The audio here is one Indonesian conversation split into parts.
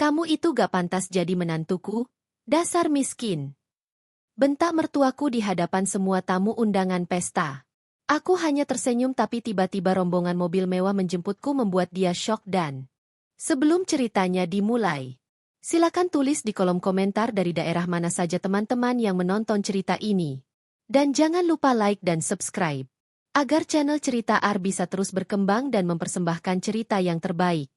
Kamu itu gak pantas jadi menantuku, dasar miskin. Bentak mertuaku di hadapan semua tamu undangan pesta. Aku hanya tersenyum tapi tiba-tiba rombongan mobil mewah menjemputku membuat dia syok dan... Sebelum ceritanya dimulai, silakan tulis di kolom komentar dari daerah mana saja teman-teman yang menonton cerita ini. Dan jangan lupa like dan subscribe, agar channel Cerita Ar bisa terus berkembang dan mempersembahkan cerita yang terbaik.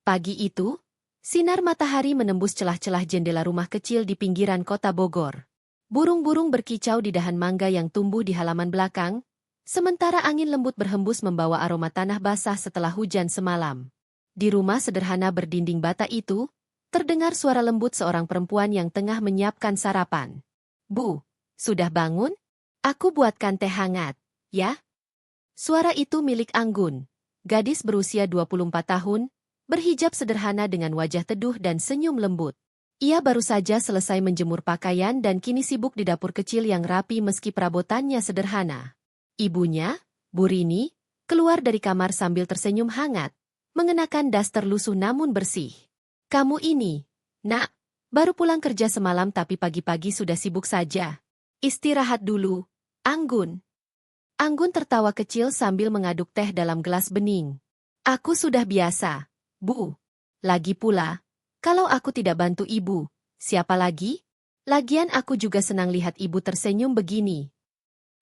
Pagi itu, sinar matahari menembus celah-celah jendela rumah kecil di pinggiran kota Bogor. Burung-burung berkicau di dahan mangga yang tumbuh di halaman belakang, sementara angin lembut berhembus membawa aroma tanah basah setelah hujan semalam. Di rumah sederhana berdinding bata itu, terdengar suara lembut seorang perempuan yang tengah menyiapkan sarapan. "Bu, sudah bangun? Aku buatkan teh hangat, ya?" Suara itu milik Anggun, gadis berusia 24 tahun, berhijab sederhana dengan wajah teduh dan senyum lembut. Ia baru saja selesai menjemur pakaian dan kini sibuk di dapur kecil yang rapi meski perabotannya sederhana. Ibunya, Bu Rini, keluar dari kamar sambil tersenyum hangat, mengenakan daster lusuh namun bersih. "Kamu ini, Nak, baru pulang kerja semalam tapi pagi-pagi sudah sibuk saja. Istirahat dulu, Anggun." Anggun tertawa kecil sambil mengaduk teh dalam gelas bening. "Aku sudah biasa, Bu. Lagi pula, kalau aku tidak bantu ibu, siapa lagi? Lagian aku juga senang lihat ibu tersenyum begini."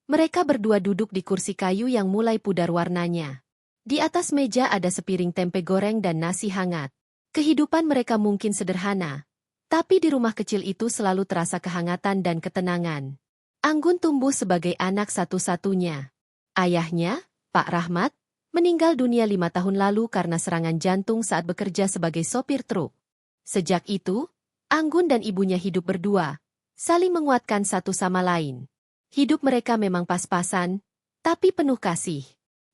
Mereka berdua duduk di kursi kayu yang mulai pudar warnanya. Di atas meja ada sepiring tempe goreng dan nasi hangat. Kehidupan mereka mungkin sederhana, tapi di rumah kecil itu selalu terasa kehangatan dan ketenangan. Anggun tumbuh sebagai anak satu-satunya. Ayahnya, Pak Rahmat, meninggal dunia 5 tahun lalu karena serangan jantung saat bekerja sebagai sopir truk. Sejak itu, Anggun dan ibunya hidup berdua, saling menguatkan satu sama lain. Hidup mereka memang pas-pasan, tapi penuh kasih.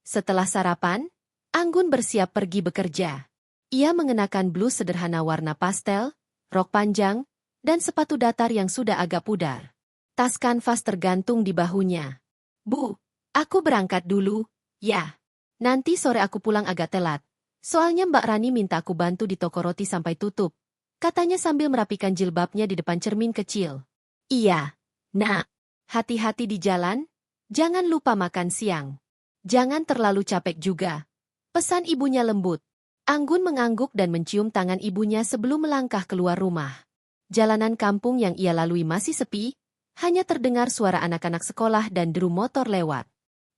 Setelah sarapan, Anggun bersiap pergi bekerja. Ia mengenakan blus sederhana warna pastel, rok panjang, dan sepatu datar yang sudah agak pudar. Tas kanvas tergantung di bahunya. "Bu, aku berangkat dulu, ya. Nanti sore aku pulang agak telat. Soalnya Mbak Rani minta aku bantu di toko roti sampai tutup," katanya sambil merapikan jilbabnya di depan cermin kecil. "Iya, Nak. Hati-hati di jalan, jangan lupa makan siang. Jangan terlalu capek juga," pesan ibunya lembut. Anggun mengangguk dan mencium tangan ibunya sebelum melangkah keluar rumah. Jalanan kampung yang ia lalui masih sepi, hanya terdengar suara anak-anak sekolah dan deru motor lewat.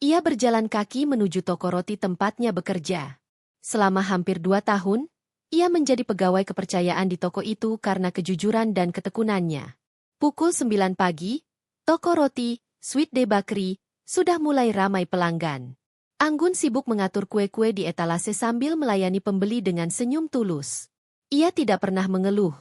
Ia berjalan kaki menuju toko roti tempatnya bekerja. Selama hampir 2 tahun, ia menjadi pegawai kepercayaan di toko itu karena kejujuran dan ketekunannya. Pukul 9 pagi, toko roti, Sweet Day Bakery, sudah mulai ramai pelanggan. Anggun sibuk mengatur kue-kue di etalase sambil melayani pembeli dengan senyum tulus. Ia tidak pernah mengeluh,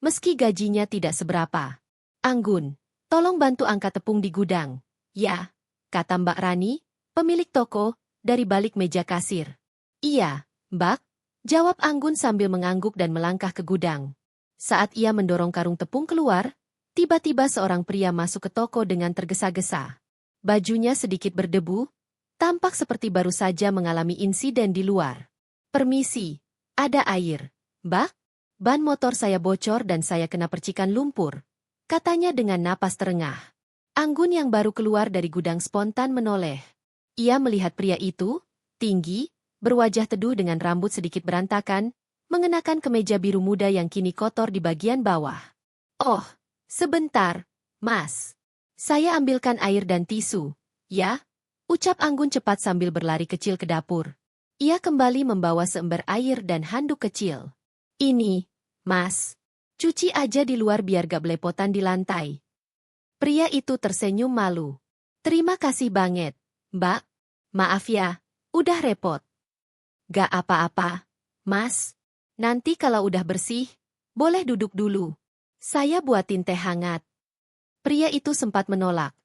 meski gajinya tidak seberapa. "Anggun, tolong bantu angkat tepung di gudang." "Ya," kata Mbak Rani, pemilik toko, dari balik meja kasir. "Iya, Mbak," jawab Anggun sambil mengangguk dan melangkah ke gudang. Saat ia mendorong karung tepung keluar, tiba-tiba seorang pria masuk ke toko dengan tergesa-gesa. Bajunya sedikit berdebu, tampak seperti baru saja mengalami insiden di luar. "Permisi, ada air, Mbak? Ban motor saya bocor dan saya kena percikan lumpur," katanya dengan napas terengah. Anggun yang baru keluar dari gudang spontan menoleh. Ia melihat pria itu, tinggi, berwajah teduh dengan rambut sedikit berantakan, mengenakan kemeja biru muda yang kini kotor di bagian bawah. "Oh, sebentar, Mas. Saya ambilkan air dan tisu, ya?" ucap Anggun cepat sambil berlari kecil ke dapur. Ia kembali membawa seember air dan handuk kecil. "Ini, Mas. Cuci aja di luar biar gak belepotan di lantai." Pria itu tersenyum malu. "Terima kasih banget, Mbak. Maaf ya, udah repot." "Gak apa-apa, Mas. Nanti kalau udah bersih, boleh duduk dulu. Saya buatin teh hangat." Pria itu sempat menolak,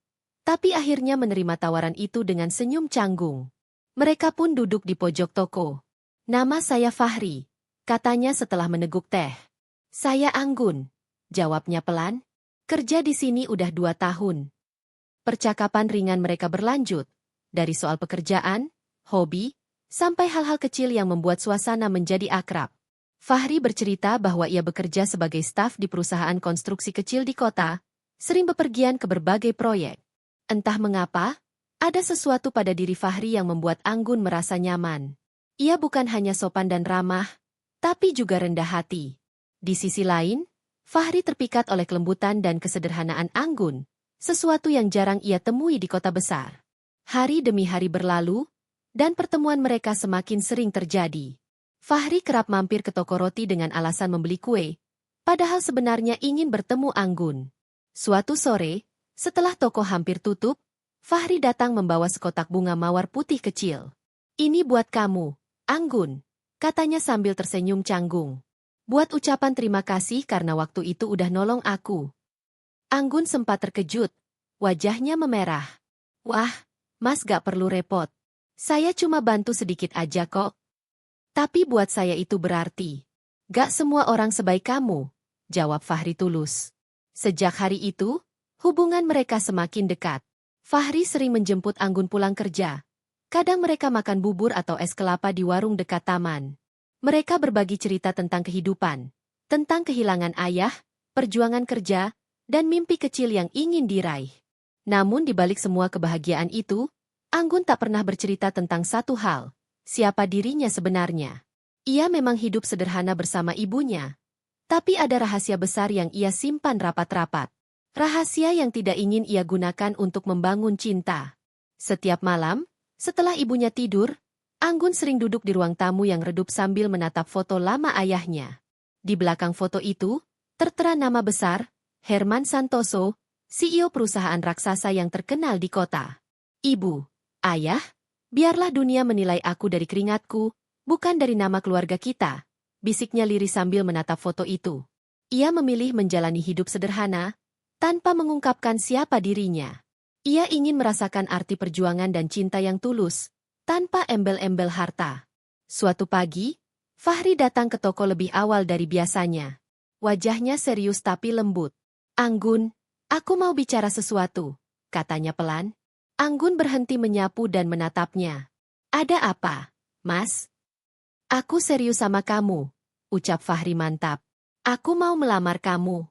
tapi akhirnya menerima tawaran itu dengan senyum canggung. Mereka pun duduk di pojok toko. "Nama saya Fahri," katanya setelah meneguk teh. "Saya Anggun," jawabnya pelan. "Kerja di sini udah 2 tahun." Percakapan ringan mereka berlanjut, dari soal pekerjaan, hobi, sampai hal-hal kecil yang membuat suasana menjadi akrab. Fahri bercerita bahwa ia bekerja sebagai staf di perusahaan konstruksi kecil di kota, sering bepergian ke berbagai proyek. Entah mengapa, ada sesuatu pada diri Fahri yang membuat Anggun merasa nyaman. Ia bukan hanya sopan dan ramah, tapi juga rendah hati. Di sisi lain, Fahri terpikat oleh kelembutan dan kesederhanaan Anggun, sesuatu yang jarang ia temui di kota besar. Hari demi hari berlalu, dan pertemuan mereka semakin sering terjadi. Fahri kerap mampir ke toko roti dengan alasan membeli kue, padahal sebenarnya ingin bertemu Anggun. Suatu sore, setelah toko hampir tutup, Fahri datang membawa sekotak bunga mawar putih kecil. "Ini buat kamu, Anggun," katanya sambil tersenyum canggung. "Buat ucapan terima kasih karena waktu itu udah nolong aku." Anggun sempat terkejut, wajahnya memerah. "Wah, Mas gak perlu repot. Saya cuma bantu sedikit aja kok." "Tapi buat saya itu berarti. Gak semua orang sebaik kamu," jawab Fahri tulus. Sejak hari itu, hubungan mereka semakin dekat. Fahri sering menjemput Anggun pulang kerja. Kadang mereka makan bubur atau es kelapa di warung dekat taman. Mereka berbagi cerita tentang kehidupan, tentang kehilangan ayah, perjuangan kerja, dan mimpi kecil yang ingin diraih. Namun di balik semua kebahagiaan itu, Anggun tak pernah bercerita tentang satu hal. Siapa dirinya sebenarnya. Ia memang hidup sederhana bersama ibunya. Tapi ada rahasia besar yang ia simpan rapat-rapat. Rahasia yang tidak ingin ia gunakan untuk membangun cinta. Setiap malam, setelah ibunya tidur, Anggun sering duduk di ruang tamu yang redup sambil menatap foto lama ayahnya. Di belakang foto itu, tertera nama besar, Herman Santoso, CEO perusahaan raksasa yang terkenal di kota. "Ibu, ayah, biarlah dunia menilai aku dari keringatku, bukan dari nama keluarga kita," bisiknya lirih sambil menatap foto itu. Ia memilih menjalani hidup sederhana, tanpa mengungkapkan siapa dirinya. Ia ingin merasakan arti perjuangan dan cinta yang tulus, tanpa embel-embel harta. Suatu pagi, Fahri datang ke toko lebih awal dari biasanya. Wajahnya serius tapi lembut. "Anggun, aku mau bicara sesuatu," katanya pelan. Anggun berhenti menyapu dan menatapnya. "Ada apa, Mas?" "Aku serius sama kamu," ucap Fahri mantap. "Aku mau melamar kamu."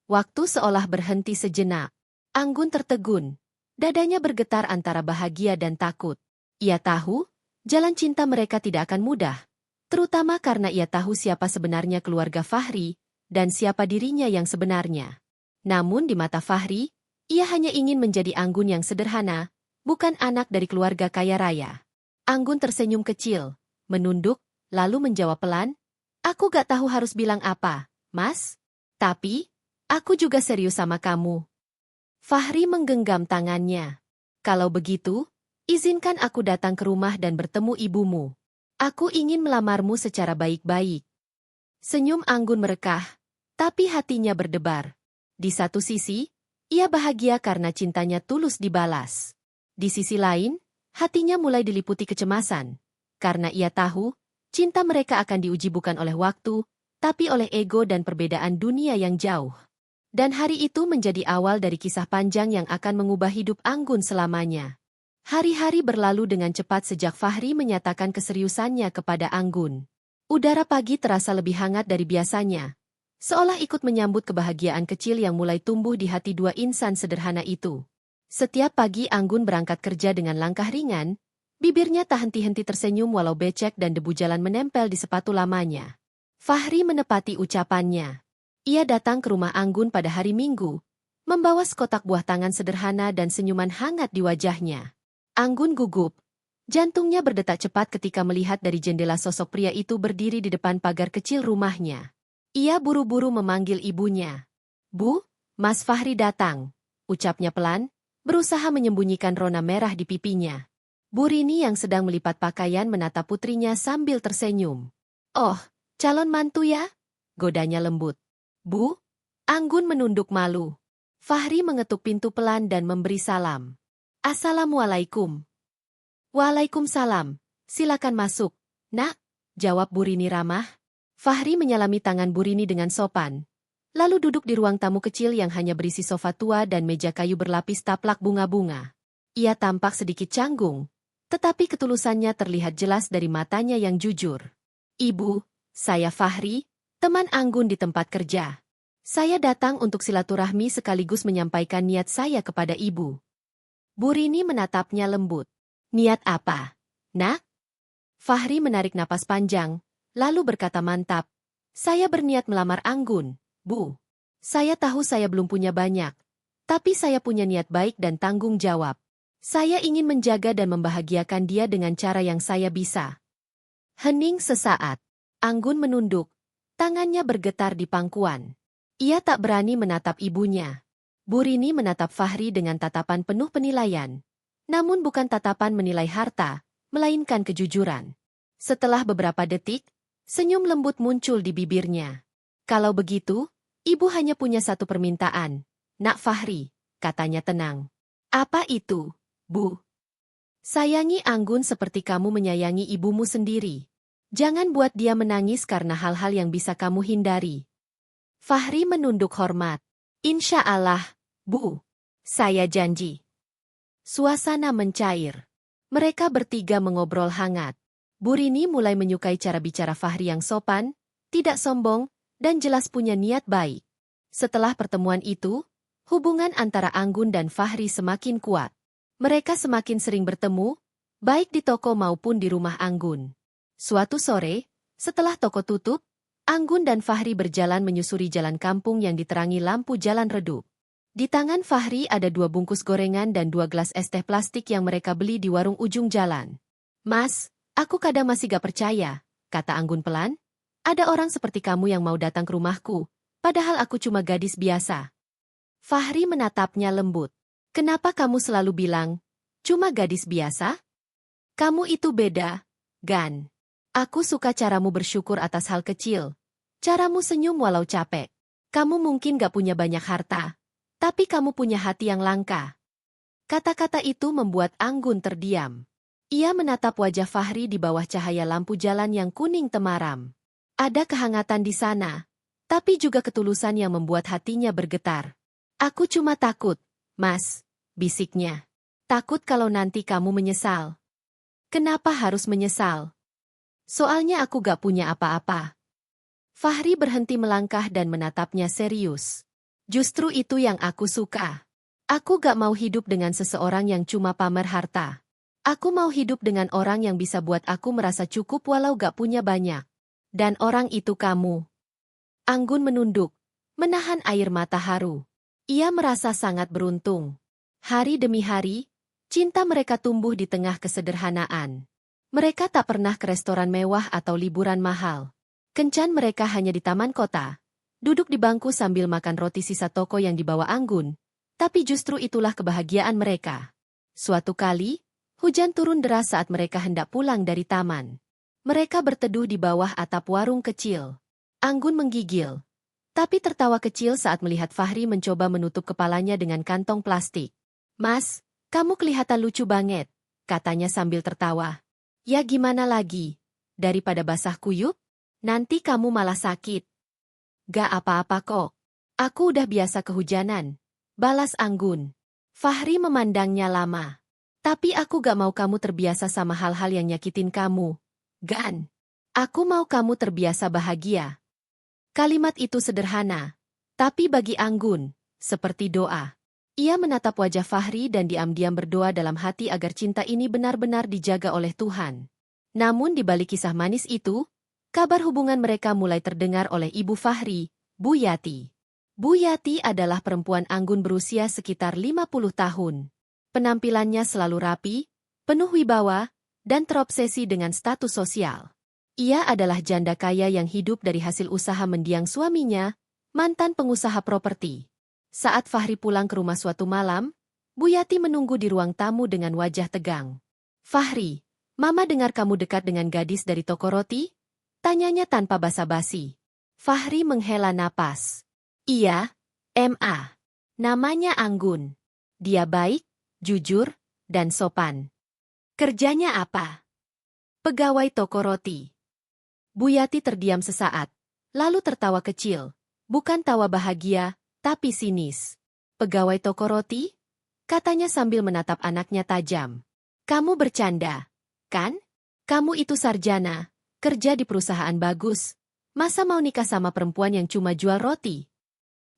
Waktu seolah berhenti sejenak. Anggun tertegun. Dadanya bergetar antara bahagia dan takut. Ia tahu, jalan cinta mereka tidak akan mudah. Terutama karena ia tahu siapa sebenarnya keluarga Fahri, dan siapa dirinya yang sebenarnya. Namun di mata Fahri, ia hanya ingin menjadi Anggun yang sederhana, bukan anak dari keluarga kaya raya. Anggun tersenyum kecil, menunduk, lalu menjawab pelan, "Aku gak tahu harus bilang apa, Mas. Tapi, aku juga serius sama kamu." Fahri menggenggam tangannya. "Kalau begitu, izinkan aku datang ke rumah dan bertemu ibumu. Aku ingin melamarmu secara baik-baik." Senyum Anggun merekah, tapi hatinya berdebar. Di satu sisi, ia bahagia karena cintanya tulus dibalas. Di sisi lain, hatinya mulai diliputi kecemasan, karena ia tahu, cinta mereka akan diuji bukan oleh waktu, tapi oleh ego dan perbedaan dunia yang jauh. Dan hari itu menjadi awal dari kisah panjang yang akan mengubah hidup Anggun selamanya. Hari-hari berlalu dengan cepat sejak Fahri menyatakan keseriusannya kepada Anggun. Udara pagi terasa lebih hangat dari biasanya, seolah ikut menyambut kebahagiaan kecil yang mulai tumbuh di hati dua insan sederhana itu. Setiap pagi Anggun berangkat kerja dengan langkah ringan, bibirnya tak henti-henti tersenyum walau becek dan debu jalan menempel di sepatu lamanya. Fahri menepati ucapannya. Ia datang ke rumah Anggun pada hari Minggu, membawa sekotak buah tangan sederhana dan senyuman hangat di wajahnya. Anggun gugup. Jantungnya berdetak cepat ketika melihat dari jendela sosok pria itu berdiri di depan pagar kecil rumahnya. Ia buru-buru memanggil ibunya. "Bu, Mas Fahri datang," ucapnya pelan, berusaha menyembunyikan rona merah di pipinya. Bu Rini yang sedang melipat pakaian menatap putrinya sambil tersenyum. "Oh, calon mantu ya?" godanya lembut. "Bu?" Anggun menunduk malu. Fahri mengetuk pintu pelan dan memberi salam. "Assalamualaikum." "Waalaikumsalam. Silakan masuk, Nak," jawab Bu Rini ramah. Fahri menyalami tangan Bu Rini dengan sopan, lalu duduk di ruang tamu kecil yang hanya berisi sofa tua dan meja kayu berlapis taplak bunga-bunga. Ia tampak sedikit canggung, tetapi ketulusannya terlihat jelas dari matanya yang jujur. "Ibu, Saya Fahri, teman Anggun di tempat kerja. Saya datang untuk silaturahmi sekaligus menyampaikan niat saya kepada ibu. Bu Rini menatapnya lembut. Niat apa, Nak? Fahri menarik napas panjang, lalu berkata mantap. Saya berniat melamar Anggun, Bu. Saya tahu saya belum punya banyak, tapi saya punya niat baik dan tanggung jawab. Saya ingin menjaga dan membahagiakan dia dengan cara yang saya bisa. Hening sesaat. Anggun menunduk. Tangannya bergetar di pangkuan. Ia tak berani menatap ibunya. Bu Rini menatap Fahri dengan tatapan penuh penilaian. Namun bukan tatapan menilai harta, melainkan kejujuran. Setelah beberapa detik, senyum lembut muncul di bibirnya. Kalau begitu, ibu hanya punya satu permintaan. Nak Fahri, katanya tenang. Apa itu, Bu? Sayangi Anggun seperti kamu menyayangi ibumu sendiri. Jangan buat dia menangis karena hal-hal yang bisa kamu hindari. Fahri menunduk hormat. Insya Allah, Bu. Saya janji. Suasana mencair. Mereka bertiga mengobrol hangat. Bu Rini mulai menyukai cara bicara Fahri yang sopan, tidak sombong, dan jelas punya niat baik. Setelah pertemuan itu, hubungan antara Anggun dan Fahri semakin kuat. Mereka semakin sering bertemu, baik di toko maupun di rumah Anggun. Suatu sore, setelah toko tutup, Anggun dan Fahri berjalan menyusuri jalan kampung yang diterangi lampu jalan redup. Di tangan Fahri ada 2 bungkus gorengan dan 2 gelas es teh plastik yang mereka beli di warung ujung jalan. Mas, aku kadang masih gak percaya, kata Anggun pelan. Ada orang seperti kamu yang mau datang ke rumahku, padahal aku cuma gadis biasa. Fahri menatapnya lembut. Kenapa kamu selalu bilang, cuma gadis biasa? Kamu itu beda, Gan. Aku suka caramu bersyukur atas hal kecil. Caramu senyum walau capek. Kamu mungkin gak punya banyak harta, tapi kamu punya hati yang langka. Kata-kata itu membuat Anggun terdiam. Ia menatap wajah Fahri di bawah cahaya lampu jalan yang kuning temaram. Ada kehangatan di sana, tapi juga ketulusan yang membuat hatinya bergetar. Aku cuma takut, Mas, bisiknya. Takut kalau nanti kamu menyesal. Kenapa harus menyesal? Soalnya aku gak punya apa-apa. Fahri berhenti melangkah dan menatapnya serius. Justru itu yang aku suka. Aku gak mau hidup dengan seseorang yang cuma pamer harta. Aku mau hidup dengan orang yang bisa buat aku merasa cukup walau gak punya banyak. Dan orang itu kamu. Anggun menunduk, menahan air mata haru. Ia merasa sangat beruntung. Hari demi hari, cinta mereka tumbuh di tengah kesederhanaan. Mereka tak pernah ke restoran mewah atau liburan mahal. Kencan mereka hanya di taman kota. Duduk di bangku sambil makan roti sisa toko yang dibawa Anggun, tapi justru itulah kebahagiaan mereka. Suatu kali, hujan turun deras saat mereka hendak pulang dari taman. Mereka berteduh di bawah atap warung kecil. Anggun menggigil, tapi tertawa kecil saat melihat Fahri mencoba menutup kepalanya dengan kantong plastik. Mas, kamu kelihatan lucu banget, katanya sambil tertawa. Ya gimana lagi, daripada basah kuyup, nanti kamu malah sakit. Gak apa-apa kok. Aku udah biasa kehujanan, balas Anggun. Fahri memandangnya lama. Tapi aku gak mau kamu terbiasa sama hal-hal yang nyakitin kamu. Gan. Aku mau kamu terbiasa bahagia. Kalimat itu sederhana, tapi bagi Anggun, seperti doa. Ia menatap wajah Fahri dan diam-diam berdoa dalam hati agar cinta ini benar-benar dijaga oleh Tuhan. Namun di balik kisah manis itu, kabar hubungan mereka mulai terdengar oleh ibu Fahri, Bu Yati. Bu Yati adalah perempuan Anggun berusia sekitar 50 tahun. Penampilannya selalu rapi, penuh wibawa, dan terobsesi dengan status sosial. Ia adalah janda kaya yang hidup dari hasil usaha mendiang suaminya, mantan pengusaha properti. Saat Fahri pulang ke rumah suatu malam, Bu Yati menunggu di ruang tamu dengan wajah tegang. Fahri, Mama dengar kamu dekat dengan gadis dari toko roti? Tanyanya tanpa basa-basi. Fahri menghela napas. Iya, Ma. Namanya Anggun. Dia baik, jujur, dan sopan. Kerjanya apa? Pegawai toko roti. Bu Yati terdiam sesaat, lalu tertawa kecil. Bukan tawa bahagia, tapi sinis. Pegawai toko roti? Katanya sambil menatap anaknya tajam. Kamu bercanda, kan? Kamu itu sarjana. Kerja di perusahaan bagus, Masa mau nikah sama perempuan yang cuma jual roti?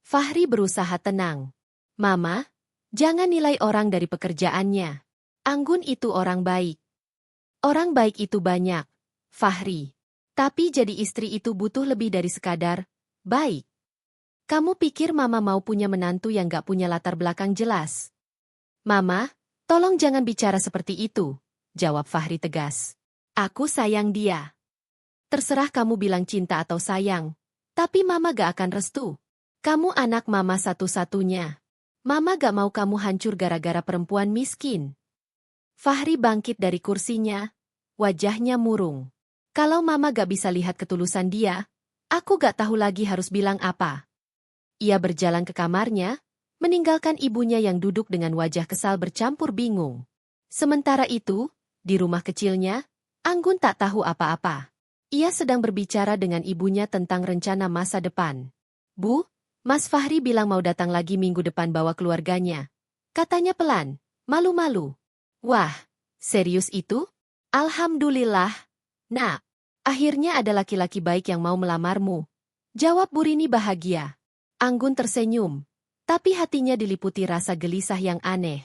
Fahri berusaha tenang. Mama, jangan nilai orang dari pekerjaannya. Anggun itu orang baik. Orang baik itu banyak, Fahri. Tapi jadi istri itu butuh lebih dari sekadar baik. Kamu pikir Mama mau punya menantu yang gak punya latar belakang jelas? Mama, tolong jangan bicara seperti itu, jawab Fahri tegas. Aku sayang dia. Terserah kamu bilang cinta atau sayang, tapi Mama gak akan restu. Kamu anak Mama satu-satunya. Mama gak mau kamu hancur gara-gara perempuan miskin. Fahri bangkit dari kursinya, wajahnya murung. Kalau Mama gak bisa lihat ketulusan dia, aku gak tahu lagi harus bilang apa. Ia berjalan ke kamarnya, meninggalkan ibunya yang duduk dengan wajah kesal bercampur bingung. Sementara itu, di rumah kecilnya, Anggun tak tahu apa-apa. Ia sedang berbicara dengan ibunya tentang rencana masa depan. Bu, Mas Fahri bilang mau datang lagi minggu depan bawa keluarganya. Katanya pelan, malu-malu. Wah, serius itu? Alhamdulillah. Nak, akhirnya ada laki-laki baik yang mau melamarmu. Jawab Bu Rini bahagia. Anggun tersenyum, tapi hatinya diliputi rasa gelisah yang aneh.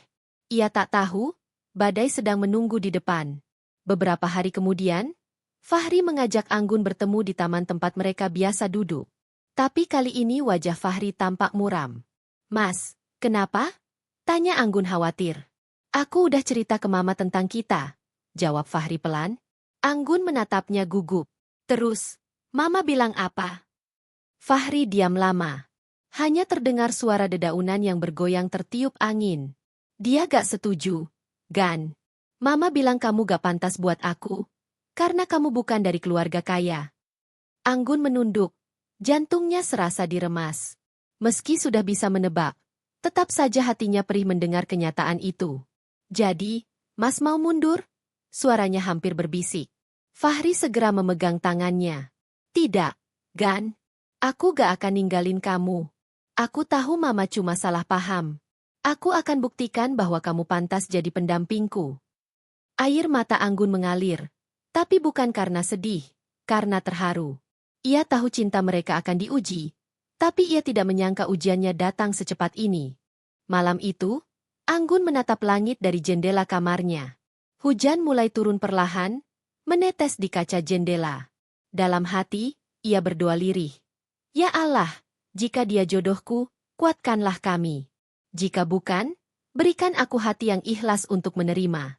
Ia tak tahu, badai sedang menunggu di depan. Beberapa hari kemudian, Fahri mengajak Anggun bertemu di taman tempat mereka biasa duduk. Tapi kali ini wajah Fahri tampak muram. Mas, kenapa? Tanya Anggun khawatir. Aku udah cerita ke Mama tentang kita, jawab Fahri pelan. Anggun menatapnya gugup. Terus, Mama bilang apa? Fahri diam lama. Hanya terdengar suara dedaunan yang bergoyang tertiup angin. Dia gak setuju. Gan. Mama bilang kamu gak pantas buat aku, karena kamu bukan dari keluarga kaya. Anggun menunduk. Jantungnya serasa diremas. Meski sudah bisa menebak, tetap saja hatinya perih mendengar kenyataan itu. Jadi, Mas mau mundur? Suaranya hampir berbisik. Fahri segera memegang tangannya. Tidak, Gan. Aku gak akan ninggalin kamu. Aku tahu Mama cuma salah paham. Aku akan buktikan bahwa kamu pantas jadi pendampingku. Air mata Anggun mengalir, tapi bukan karena sedih, karena terharu. Ia tahu cinta mereka akan diuji, tapi ia tidak menyangka ujiannya datang secepat ini. Malam itu, Anggun menatap langit dari jendela kamarnya. Hujan mulai turun perlahan, menetes di kaca jendela. Dalam hati, ia berdoa lirih. Ya Allah, jika dia jodohku, kuatkanlah kami. Jika bukan, berikan aku hati yang ikhlas untuk menerima.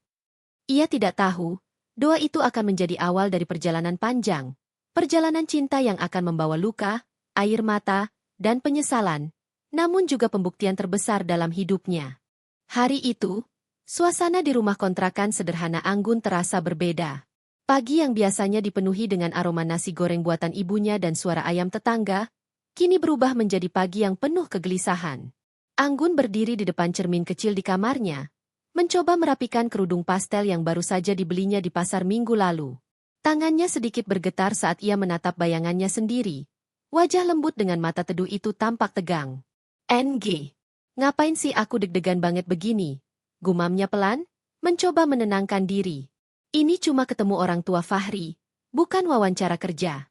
Ia tidak tahu, doa itu akan menjadi awal dari perjalanan panjang. Perjalanan cinta yang akan membawa luka, air mata, dan penyesalan, namun juga pembuktian terbesar dalam hidupnya. Hari itu, suasana di rumah kontrakan sederhana Anggun terasa berbeda. Pagi yang biasanya dipenuhi dengan aroma nasi goreng buatan ibunya dan suara ayam tetangga, kini berubah menjadi pagi yang penuh kegelisahan. Anggun berdiri di depan cermin kecil di kamarnya, mencoba merapikan kerudung pastel yang baru saja dibelinya di pasar minggu lalu. Tangannya sedikit bergetar saat ia menatap bayangannya sendiri. Wajah lembut dengan mata teduh itu tampak tegang. NG. Ngapain sih aku deg-degan banget begini? Gumamnya pelan, mencoba menenangkan diri. Ini cuma ketemu orang tua Fahri, bukan wawancara kerja.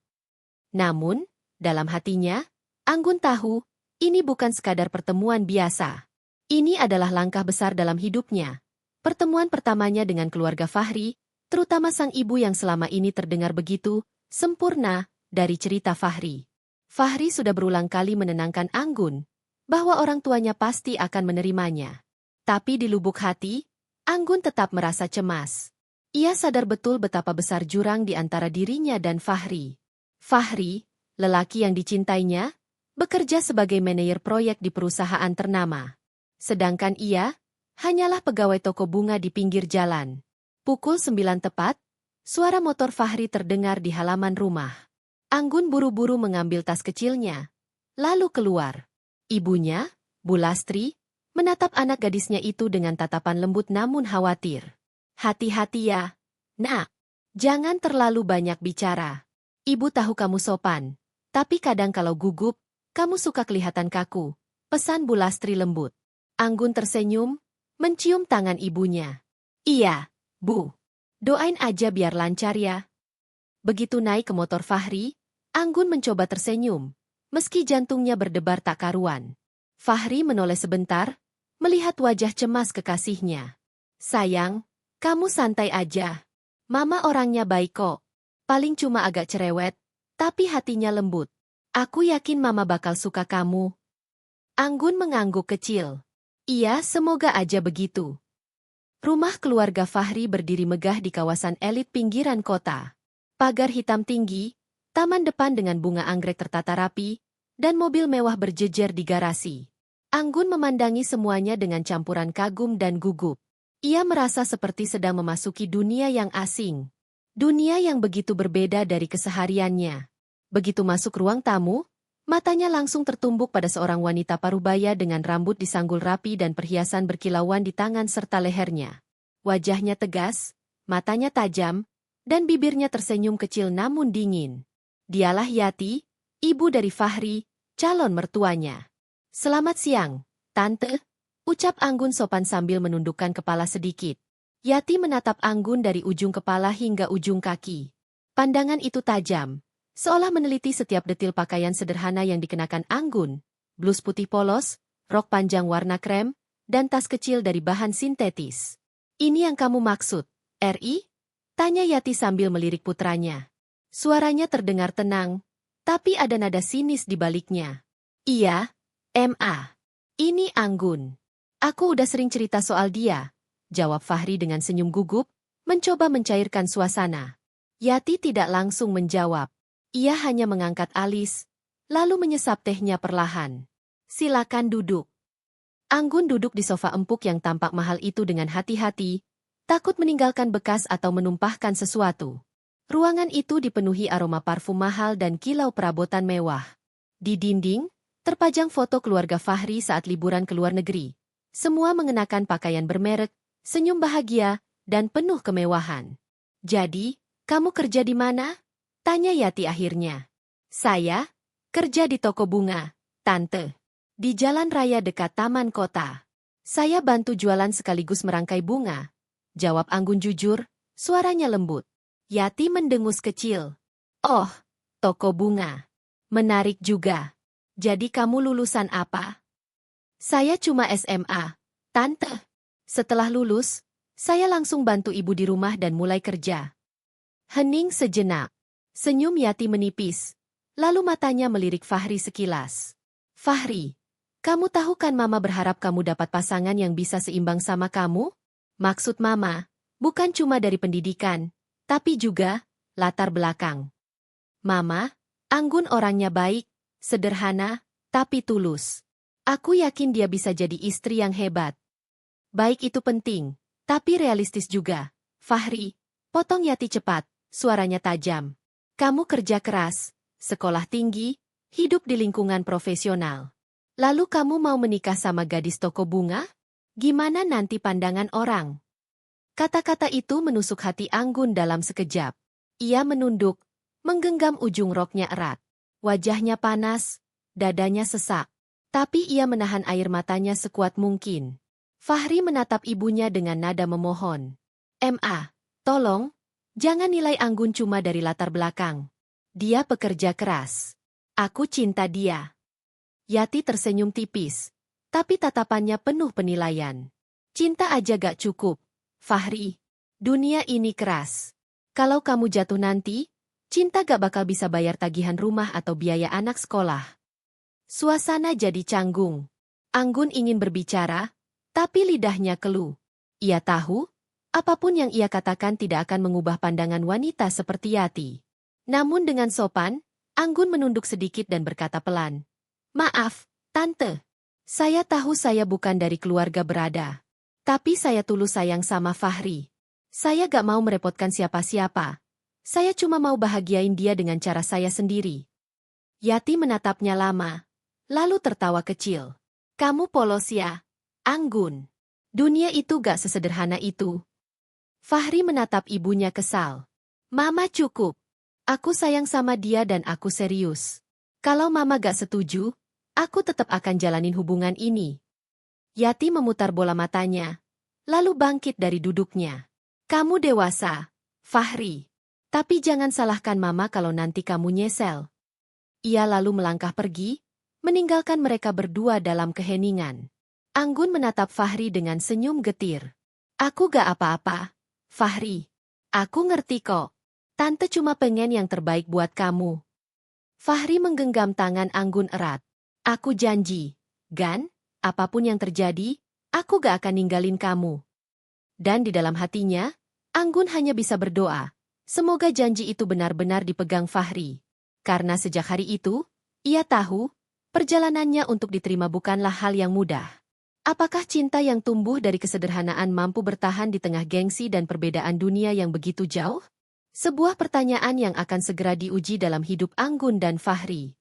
Namun, dalam hatinya, Anggun tahu, ini bukan sekadar pertemuan biasa. Ini adalah langkah besar dalam hidupnya. Pertemuan pertamanya dengan keluarga Fahri, terutama sang ibu yang selama ini terdengar begitu sempurna dari cerita Fahri. Fahri sudah berulang kali menenangkan Anggun, bahwa orang tuanya pasti akan menerimanya. Tapi di lubuk hati, Anggun tetap merasa cemas. Ia sadar betul betapa besar jurang di antara dirinya dan Fahri. Fahri, lelaki yang dicintainya, bekerja sebagai manajer proyek di perusahaan ternama. Sedangkan ia, hanyalah pegawai toko bunga di pinggir jalan. Pukul 9 tepat, suara motor Fahri terdengar di halaman rumah. Anggun buru-buru mengambil tas kecilnya, lalu keluar. Ibunya, Bu Lastri, menatap anak gadisnya itu dengan tatapan lembut namun khawatir. Hati-hati ya, Nak. Jangan terlalu banyak bicara. Ibu tahu kamu sopan, tapi kadang kalau gugup, kamu suka kelihatan kaku, pesan Bu Lastri lembut. Anggun tersenyum, mencium tangan ibunya. Iya, Bu. Doain aja biar lancar ya. Begitu naik ke motor Fahri, Anggun mencoba tersenyum, meski jantungnya berdebar tak karuan. Fahri menoleh sebentar, melihat wajah cemas kekasihnya. Sayang, kamu santai aja. Mama orangnya baik kok. Paling cuma agak cerewet, tapi hatinya lembut. Aku yakin Mama bakal suka kamu. Anggun mengangguk kecil. Iya, semoga aja begitu. Rumah keluarga Fahri berdiri megah di kawasan elit pinggiran kota. Pagar hitam tinggi, taman depan dengan bunga anggrek tertata rapi, dan mobil mewah berjejer di garasi. Anggun memandangi semuanya dengan campuran kagum dan gugup. Ia merasa seperti sedang memasuki dunia yang asing. Dunia yang begitu berbeda dari kesehariannya. Begitu masuk ruang tamu, matanya langsung tertumbuk pada seorang wanita parubaya dengan rambut disanggul rapi dan perhiasan berkilauan di tangan serta lehernya. Wajahnya tegas, matanya tajam, dan bibirnya tersenyum kecil namun dingin. Dialah Yati, ibu dari Fahri, calon mertuanya. Selamat siang, Tante, ucap Anggun sopan sambil menundukkan kepala sedikit. Yati menatap Anggun dari ujung kepala hingga ujung kaki. Pandangan itu tajam, seolah meneliti setiap detil pakaian sederhana yang dikenakan Anggun, blus putih polos, rok panjang warna krem, dan tas kecil dari bahan sintetis. Ini yang kamu maksud, RI? Tanya Yati sambil melirik putranya. Suaranya terdengar tenang, tapi ada nada sinis di baliknya. Iya, MA. Ini Anggun. Aku udah sering cerita soal dia, jawab Fahri dengan senyum gugup, mencoba mencairkan suasana. Yati tidak langsung menjawab. Ia hanya mengangkat alis, lalu menyesap tehnya perlahan. Silakan duduk. Anggun duduk di sofa empuk yang tampak mahal itu dengan hati-hati, takut meninggalkan bekas atau menumpahkan sesuatu. Ruangan itu dipenuhi aroma parfum mahal dan kilau perabotan mewah. Di dinding, terpajang foto keluarga Fahri saat liburan ke luar negeri. Semua mengenakan pakaian bermerek, senyum bahagia, dan penuh kemewahan. Jadi, kamu kerja di mana? Tanya Yati akhirnya. Saya kerja di toko bunga, Tante. Di jalan raya dekat taman kota. Saya bantu jualan sekaligus merangkai bunga, jawab Anggun jujur, suaranya lembut. Yati mendengus kecil. Oh, toko bunga. Menarik juga. Jadi kamu lulusan apa? Saya cuma SMA, Tante. Setelah lulus, saya langsung bantu ibu di rumah dan mulai kerja. Hening sejenak. Senyum Yati menipis, lalu matanya melirik Fahri sekilas. Fahri, kamu tahu kan Mama berharap kamu dapat pasangan yang bisa seimbang sama kamu? Maksud Mama, bukan cuma dari pendidikan, tapi juga latar belakang. Mama, Anggun orangnya baik, sederhana, tapi tulus. Aku yakin dia bisa jadi istri yang hebat. Baik itu penting, tapi realistis juga. Fahri, potong Yati cepat, suaranya tajam. Kamu kerja keras, sekolah tinggi, hidup di lingkungan profesional. Lalu kamu mau menikah sama gadis toko bunga? Gimana nanti pandangan orang? Kata-kata itu menusuk hati Anggun dalam sekejap. Ia menunduk, menggenggam ujung roknya erat. Wajahnya panas, dadanya sesak. Tapi ia menahan air matanya sekuat mungkin. Fahri menatap ibunya dengan nada memohon. MA, tolong, jangan nilai Anggun cuma dari latar belakang. Dia pekerja keras. Aku cinta dia. Yati tersenyum tipis, tapi tatapannya penuh penilaian. Cinta aja gak cukup, Fahri. Dunia ini keras. Kalau kamu jatuh nanti, cinta gak bakal bisa bayar tagihan rumah atau biaya anak sekolah. Suasana jadi canggung. Anggun ingin berbicara, tapi lidahnya keluh. Ia tahu, apapun yang ia katakan tidak akan mengubah pandangan wanita seperti Yati. Namun dengan sopan, Anggun menunduk sedikit dan berkata pelan. Maaf, Tante. Saya tahu saya bukan dari keluarga berada. Tapi saya tulus sayang sama Fahri. Saya gak mau merepotkan siapa-siapa. Saya cuma mau bahagiain dia dengan cara saya sendiri. Yati menatapnya lama, lalu tertawa kecil. Kamu polos ya, Anggun. Dunia itu gak sesederhana itu. Fahri menatap ibunya kesal. Mama cukup. Aku sayang sama dia dan aku serius. Kalau Mama gak setuju, aku tetap akan jalanin hubungan ini. Yati memutar bola matanya, lalu bangkit dari duduknya. Kamu dewasa, Fahri. Tapi jangan salahkan Mama kalau nanti kamu nyesel. Ia lalu melangkah pergi, meninggalkan mereka berdua dalam keheningan. Anggun menatap Fahri dengan senyum getir. Aku gak apa-apa, Fahri. Aku ngerti kok. Tante cuma pengen yang terbaik buat kamu. Fahri menggenggam tangan Anggun erat. Aku janji, Gan, apapun yang terjadi, aku gak akan ninggalin kamu. Dan di dalam hatinya, Anggun hanya bisa berdoa. Semoga janji itu benar-benar dipegang Fahri. Karena sejak hari itu, ia tahu, perjalanannya untuk diterima bukanlah hal yang mudah. Apakah cinta yang tumbuh dari kesederhanaan mampu bertahan di tengah gengsi dan perbedaan dunia yang begitu jauh? Sebuah pertanyaan yang akan segera diuji dalam hidup Anggun dan Fahri.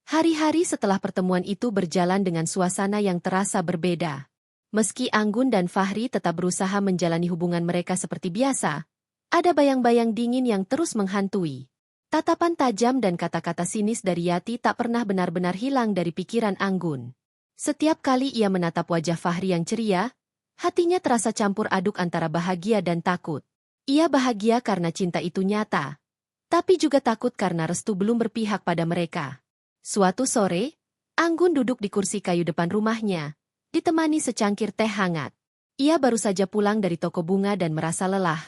Hari-hari setelah pertemuan itu berjalan dengan suasana yang terasa berbeda. Meski Anggun dan Fahri tetap berusaha menjalani hubungan mereka seperti biasa, ada bayang-bayang dingin yang terus menghantui. Tatapan tajam dan kata-kata sinis dari Yati tak pernah benar-benar hilang dari pikiran Anggun. Setiap kali ia menatap wajah Fahri yang ceria, hatinya terasa campur aduk antara bahagia dan takut. Ia bahagia karena cinta itu nyata, tapi juga takut karena restu belum berpihak pada mereka. Suatu sore, Anggun duduk di kursi kayu depan rumahnya, ditemani secangkir teh hangat. Ia baru saja pulang dari toko bunga dan merasa lelah,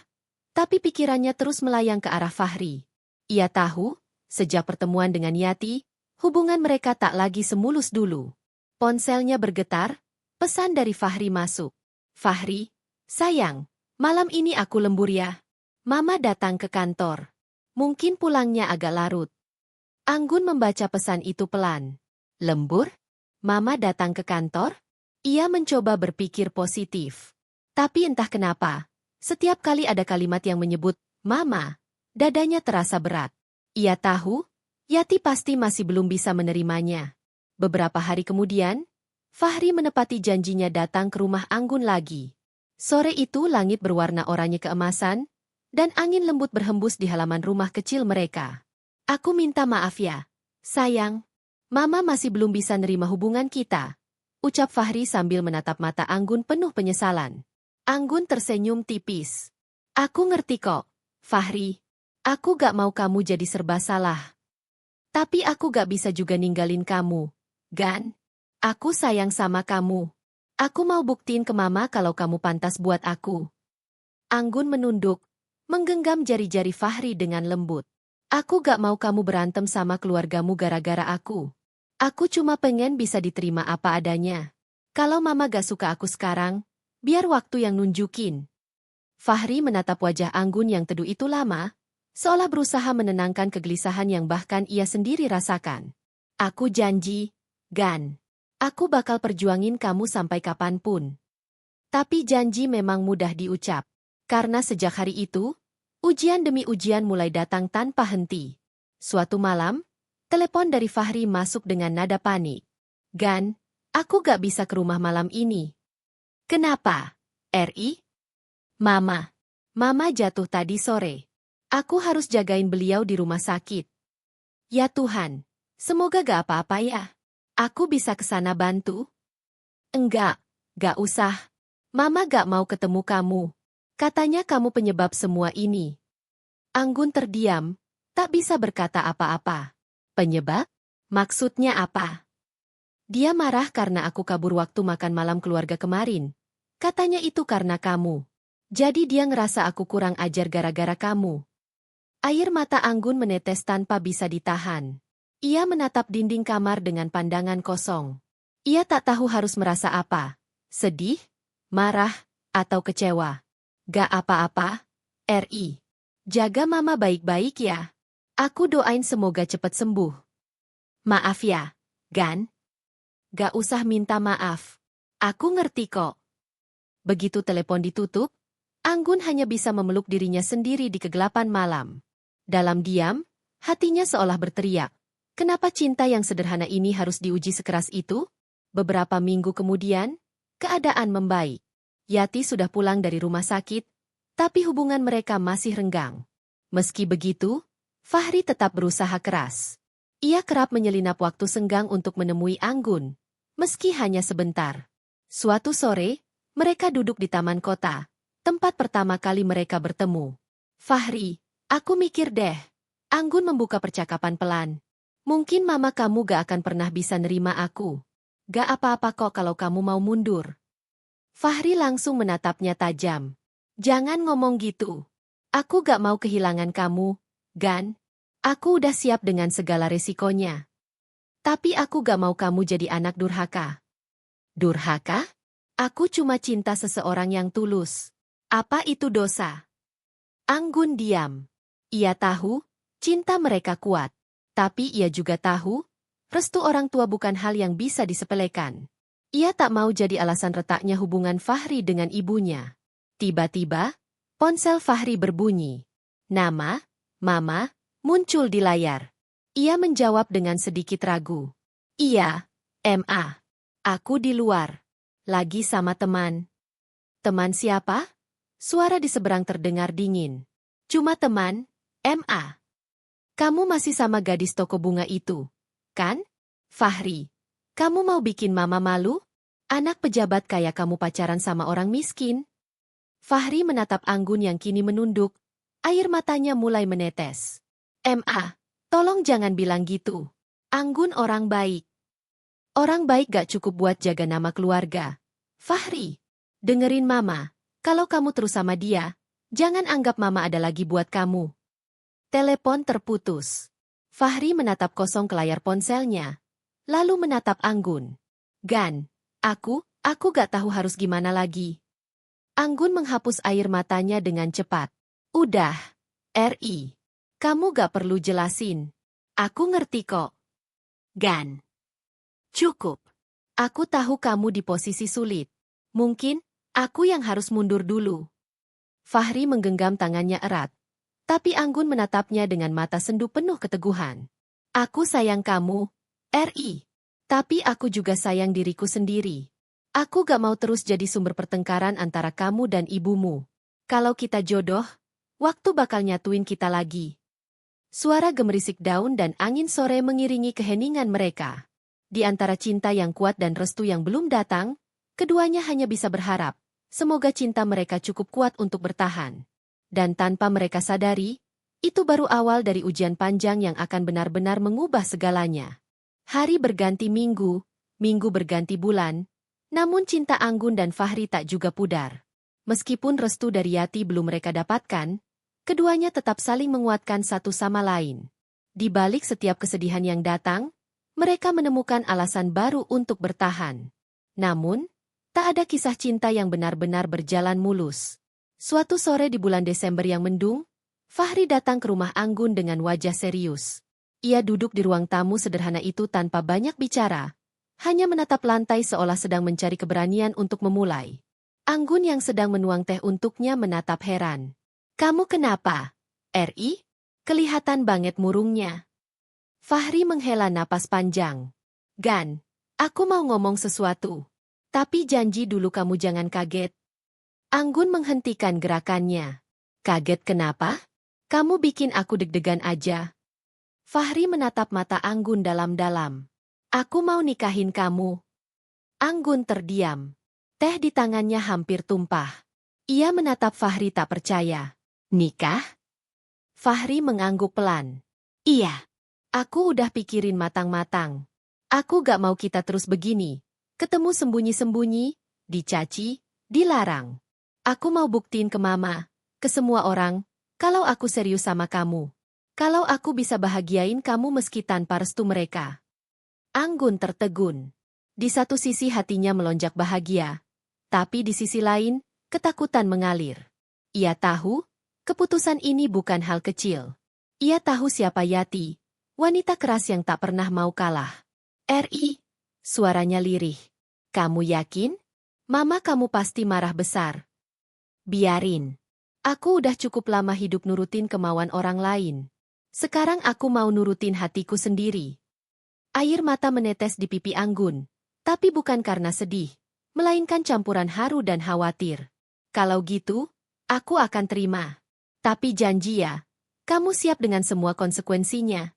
tapi pikirannya terus melayang ke arah Fahri. Ia tahu, sejak pertemuan dengan Yati, hubungan mereka tak lagi semulus dulu. Ponselnya bergetar, pesan dari Fahri masuk. Fahri, sayang, malam ini aku lembur ya. Mama datang ke kantor. Mungkin pulangnya agak larut. Anggun membaca pesan itu pelan. Lembur? Mama datang ke kantor? Ia mencoba berpikir positif. Tapi entah kenapa, setiap kali ada kalimat yang menyebut, Mama, dadanya terasa berat. Ia tahu, Yati pasti masih belum bisa menerimanya. Beberapa hari kemudian, Fahri menepati janjinya datang ke rumah Anggun lagi. Sore itu langit berwarna oranye keemasan, dan angin lembut berhembus di halaman rumah kecil mereka. Aku minta maaf ya, sayang. Mama masih belum bisa nerima hubungan kita, ucap Fahri sambil menatap mata Anggun penuh penyesalan. Anggun tersenyum tipis. Aku ngerti kok, Fahri. Aku gak mau kamu jadi serba salah. Tapi aku gak bisa juga ninggalin kamu, Gan. Aku sayang sama kamu. Aku mau buktiin ke Mama kalau kamu pantas buat aku. Anggun menunduk, menggenggam jari-jari Fahri dengan lembut. Aku gak mau kamu berantem sama keluargamu gara-gara aku. Aku cuma pengen bisa diterima apa adanya. Kalau Mama gak suka aku sekarang, biar waktu yang nunjukin. Fahri menatap wajah Anggun yang teduh itu lama, seolah berusaha menenangkan kegelisahan yang bahkan ia sendiri rasakan. Aku janji, Gan. Aku bakal perjuangin kamu sampai kapanpun. Tapi janji memang mudah diucap. Karena sejak hari itu, ujian demi ujian mulai datang tanpa henti. Suatu malam, telepon dari Fahri masuk dengan nada panik. Gan, aku gak bisa ke rumah malam ini. Kenapa? RI? Mama. Mama jatuh tadi sore. Aku harus jagain beliau di rumah sakit. Ya Tuhan, semoga gak apa-apa ya. Aku bisa ke sana bantu? Enggak, gak usah. Mama gak mau ketemu kamu. Katanya kamu penyebab semua ini. Anggun terdiam, tak bisa berkata apa-apa. Penyebab? Maksudnya apa? Dia marah karena aku kabur waktu makan malam keluarga kemarin. Katanya itu karena kamu. Jadi dia ngerasa aku kurang ajar gara-gara kamu. Air mata Anggun menetes tanpa bisa ditahan. Ia menatap dinding kamar dengan pandangan kosong. Ia tak tahu harus merasa apa. Sedih, marah, atau kecewa. Gak apa-apa, RI. Jaga Mama baik-baik ya. Aku doain semoga cepat sembuh. Maaf ya, Gan. Gak usah minta maaf. Aku ngerti kok. Begitu telepon ditutup, Anggun hanya bisa memeluk dirinya sendiri di kegelapan malam. Dalam diam, hatinya seolah berteriak. Kenapa cinta yang sederhana ini harus diuji sekeras itu? Beberapa minggu kemudian, keadaan membaik. Yati sudah pulang dari rumah sakit, tapi hubungan mereka masih renggang. Meski begitu, Fahri tetap berusaha keras. Ia kerap menyelinap waktu senggang untuk menemui Anggun, meski hanya sebentar. Suatu sore, mereka duduk di taman kota, tempat pertama kali mereka bertemu. Fahri, aku mikir deh. Anggun membuka percakapan pelan. Mungkin mama kamu gak akan pernah bisa nerima aku. Gak apa-apa kok kalau kamu mau mundur. Fahri langsung menatapnya tajam. Jangan ngomong gitu. Aku gak mau kehilangan kamu, Gan. Aku udah siap dengan segala resikonya. Tapi aku gak mau kamu jadi anak durhaka. Durhaka? Aku cuma cinta seseorang yang tulus. Apa itu dosa? Anggun diam. Ia tahu, cinta mereka kuat. Tapi ia juga tahu, restu orang tua bukan hal yang bisa disepelekan. Ia tak mau jadi alasan retaknya hubungan Fahri dengan ibunya. Tiba-tiba, ponsel Fahri berbunyi. Nama, Mama, muncul di layar. Ia menjawab dengan sedikit ragu. Iya, MA. Aku di luar. Lagi sama teman. Teman siapa? Suara di seberang terdengar dingin. Cuma teman, MA. Kamu masih sama gadis toko bunga itu, kan? Fahri, kamu mau bikin mama malu? Anak pejabat kayak kamu pacaran sama orang miskin? Fahri menatap Anggun yang kini menunduk. Air matanya mulai menetes. MA, tolong jangan bilang gitu. Anggun orang baik. Orang baik gak cukup buat jaga nama keluarga. Fahri, dengerin mama. Kalau kamu terus sama dia, jangan anggap mama ada lagi buat kamu. Telepon terputus. Fahri menatap kosong ke layar ponselnya. Lalu menatap Anggun. Gan, aku gak tahu harus gimana lagi. Anggun menghapus air matanya dengan cepat. Udah, RI. Kamu gak perlu jelasin. Aku ngerti kok. Gan. Cukup. Aku tahu kamu di posisi sulit. Mungkin, aku yang harus mundur dulu. Fahri menggenggam tangannya erat. Tapi Anggun menatapnya dengan mata sendu penuh keteguhan. Aku sayang kamu, RI. Tapi aku juga sayang diriku sendiri. Aku gak mau terus jadi sumber pertengkaran antara kamu dan ibumu. Kalau kita jodoh, waktu bakal nyatuin kita lagi. Suara gemerisik daun dan angin sore mengiringi keheningan mereka. Di antara cinta yang kuat dan restu yang belum datang, keduanya hanya bisa berharap, semoga cinta mereka cukup kuat untuk bertahan. Dan tanpa mereka sadari, itu baru awal dari ujian panjang yang akan benar-benar mengubah segalanya. Hari berganti minggu, minggu berganti bulan, namun cinta Anggun dan Fahri tak juga pudar. Meskipun restu dari Yati belum mereka dapatkan, keduanya tetap saling menguatkan satu sama lain. Di balik setiap kesedihan yang datang, mereka menemukan alasan baru untuk bertahan. Namun, tak ada kisah cinta yang benar-benar berjalan mulus. Suatu sore di bulan Desember yang mendung, Fahri datang ke rumah Anggun dengan wajah serius. Ia duduk di ruang tamu sederhana itu tanpa banyak bicara, hanya menatap lantai seolah sedang mencari keberanian untuk memulai. Anggun yang sedang menuang teh untuknya menatap heran. Kamu kenapa, RI? Kelihatan banget murungnya. Fahri menghela napas panjang. Gan, aku mau ngomong sesuatu. Tapi janji dulu kamu jangan kaget. Anggun menghentikan gerakannya. Kaget kenapa? Kamu bikin aku deg-degan aja. Fahri menatap mata Anggun dalam-dalam. Aku mau nikahin kamu. Anggun terdiam. Teh di tangannya hampir tumpah. Ia menatap Fahri tak percaya. Nikah? Fahri mengangguk pelan. Iya. Aku udah pikirin matang-matang. Aku gak mau kita terus begini. Ketemu sembunyi-sembunyi, dicaci, dilarang. Aku mau buktiin ke mama, ke semua orang, kalau aku serius sama kamu. Kalau aku bisa bahagiain kamu meski tanpa restu mereka. Anggun tertegun. Di satu sisi hatinya melonjak bahagia, tapi di sisi lain, ketakutan mengalir. Ia tahu, keputusan ini bukan hal kecil. Ia tahu siapa Yati, wanita keras yang tak pernah mau kalah. RI, suaranya lirih. Kamu yakin? Mama kamu pasti marah besar. Biarin. Aku udah cukup lama hidup nurutin kemauan orang lain. Sekarang aku mau nurutin hatiku sendiri. Air mata menetes di pipi Anggun, tapi bukan karena sedih, melainkan campuran haru dan khawatir. Kalau gitu, aku akan terima. Tapi janji ya, kamu siap dengan semua konsekuensinya.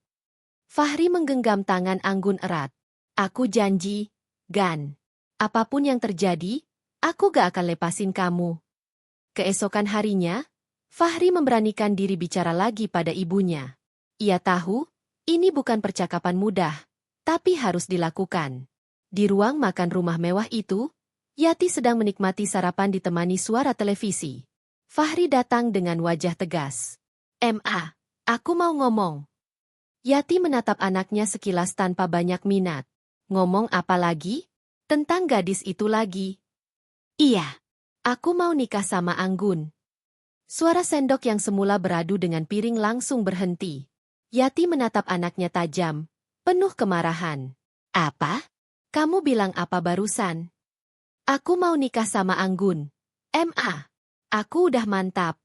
Fahri menggenggam tangan Anggun erat. Aku janji, Gan. Apapun yang terjadi, aku gak akan lepasin kamu. Keesokan harinya, Fahri memberanikan diri bicara lagi pada ibunya. Ia tahu, Ini bukan percakapan mudah, tapi harus dilakukan. Di ruang makan rumah mewah itu, Yati sedang menikmati sarapan ditemani suara televisi. Fahri datang dengan wajah tegas. "Ma, aku mau ngomong." Yati menatap anaknya sekilas tanpa banyak minat. "Ngomong apa lagi? Tentang gadis itu lagi?" "Iya, aku mau nikah sama Anggun." Suara sendok yang semula beradu dengan piring langsung berhenti. Yati menatap anaknya tajam, penuh kemarahan. "Apa? Kamu bilang apa barusan?" "Aku mau nikah sama Anggun. Ma, aku udah mantap."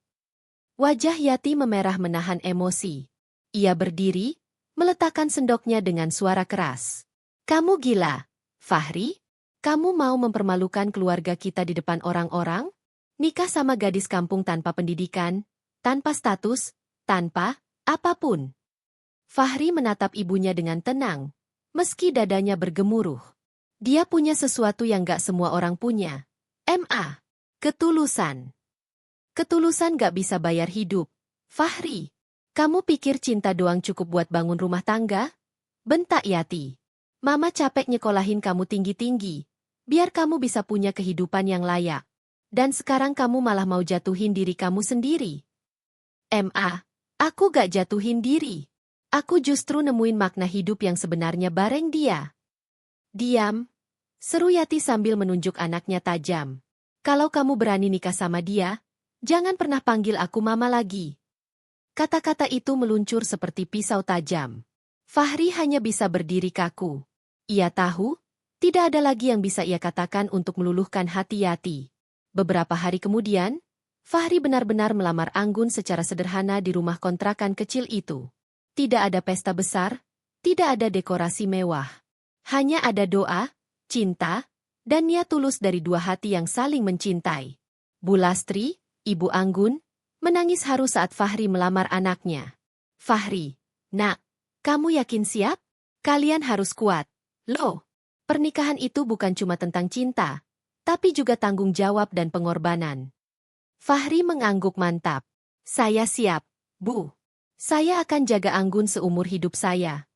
Wajah Yati memerah menahan emosi. Ia berdiri, meletakkan sendoknya dengan suara keras. "Kamu gila, Fahri? Kamu mau mempermalukan keluarga kita di depan orang-orang? Nikah sama gadis kampung tanpa pendidikan, tanpa status, tanpa apapun." Fahri menatap ibunya dengan tenang, meski dadanya bergemuruh. Dia punya sesuatu yang gak semua orang punya. Ma, ketulusan. Ketulusan gak bisa bayar hidup. Fahri, kamu pikir cinta doang cukup buat bangun rumah tangga? Bentak Yati. "Mama capek nyekolahin kamu tinggi-tinggi, biar kamu bisa punya kehidupan yang layak. Dan sekarang kamu malah mau jatuhin diri kamu sendiri." "Ma, aku gak jatuhin diri. Aku justru nemuin makna hidup yang sebenarnya bareng dia." "Diam," seru Yati sambil menunjuk anaknya tajam. "Kalau kamu berani nikah sama dia, jangan pernah panggil aku mama lagi." Kata-kata itu meluncur seperti pisau tajam. Fahri hanya bisa berdiri kaku. Ia tahu, tidak ada lagi yang bisa ia katakan untuk meluluhkan hati Yati. Beberapa hari kemudian, Fahri benar-benar melamar Anggun secara sederhana di rumah kontrakan kecil itu. Tidak ada pesta besar, tidak ada dekorasi mewah. Hanya ada doa, cinta, dan niat tulus dari dua hati yang saling mencintai. Bu Lastri, Ibu Anggun, menangis haru saat Fahri melamar anaknya. "Fahri, nak, kamu yakin siap? Kalian harus kuat. Loh, pernikahan itu bukan cuma tentang cinta, tapi juga tanggung jawab dan pengorbanan." Fahri mengangguk mantap. "Saya siap, Bu. Saya akan jaga Anggun seumur hidup saya."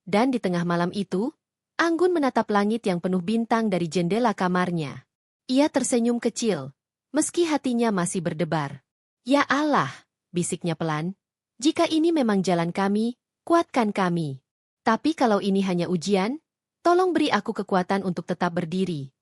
Dan di tengah malam itu, Anggun menatap langit yang penuh bintang dari jendela kamarnya. Ia tersenyum kecil, meski hatinya masih berdebar. "Ya Allah," bisiknya pelan, "jika ini memang jalan kami, kuatkan kami. Tapi kalau ini hanya ujian, tolong beri aku kekuatan untuk tetap berdiri."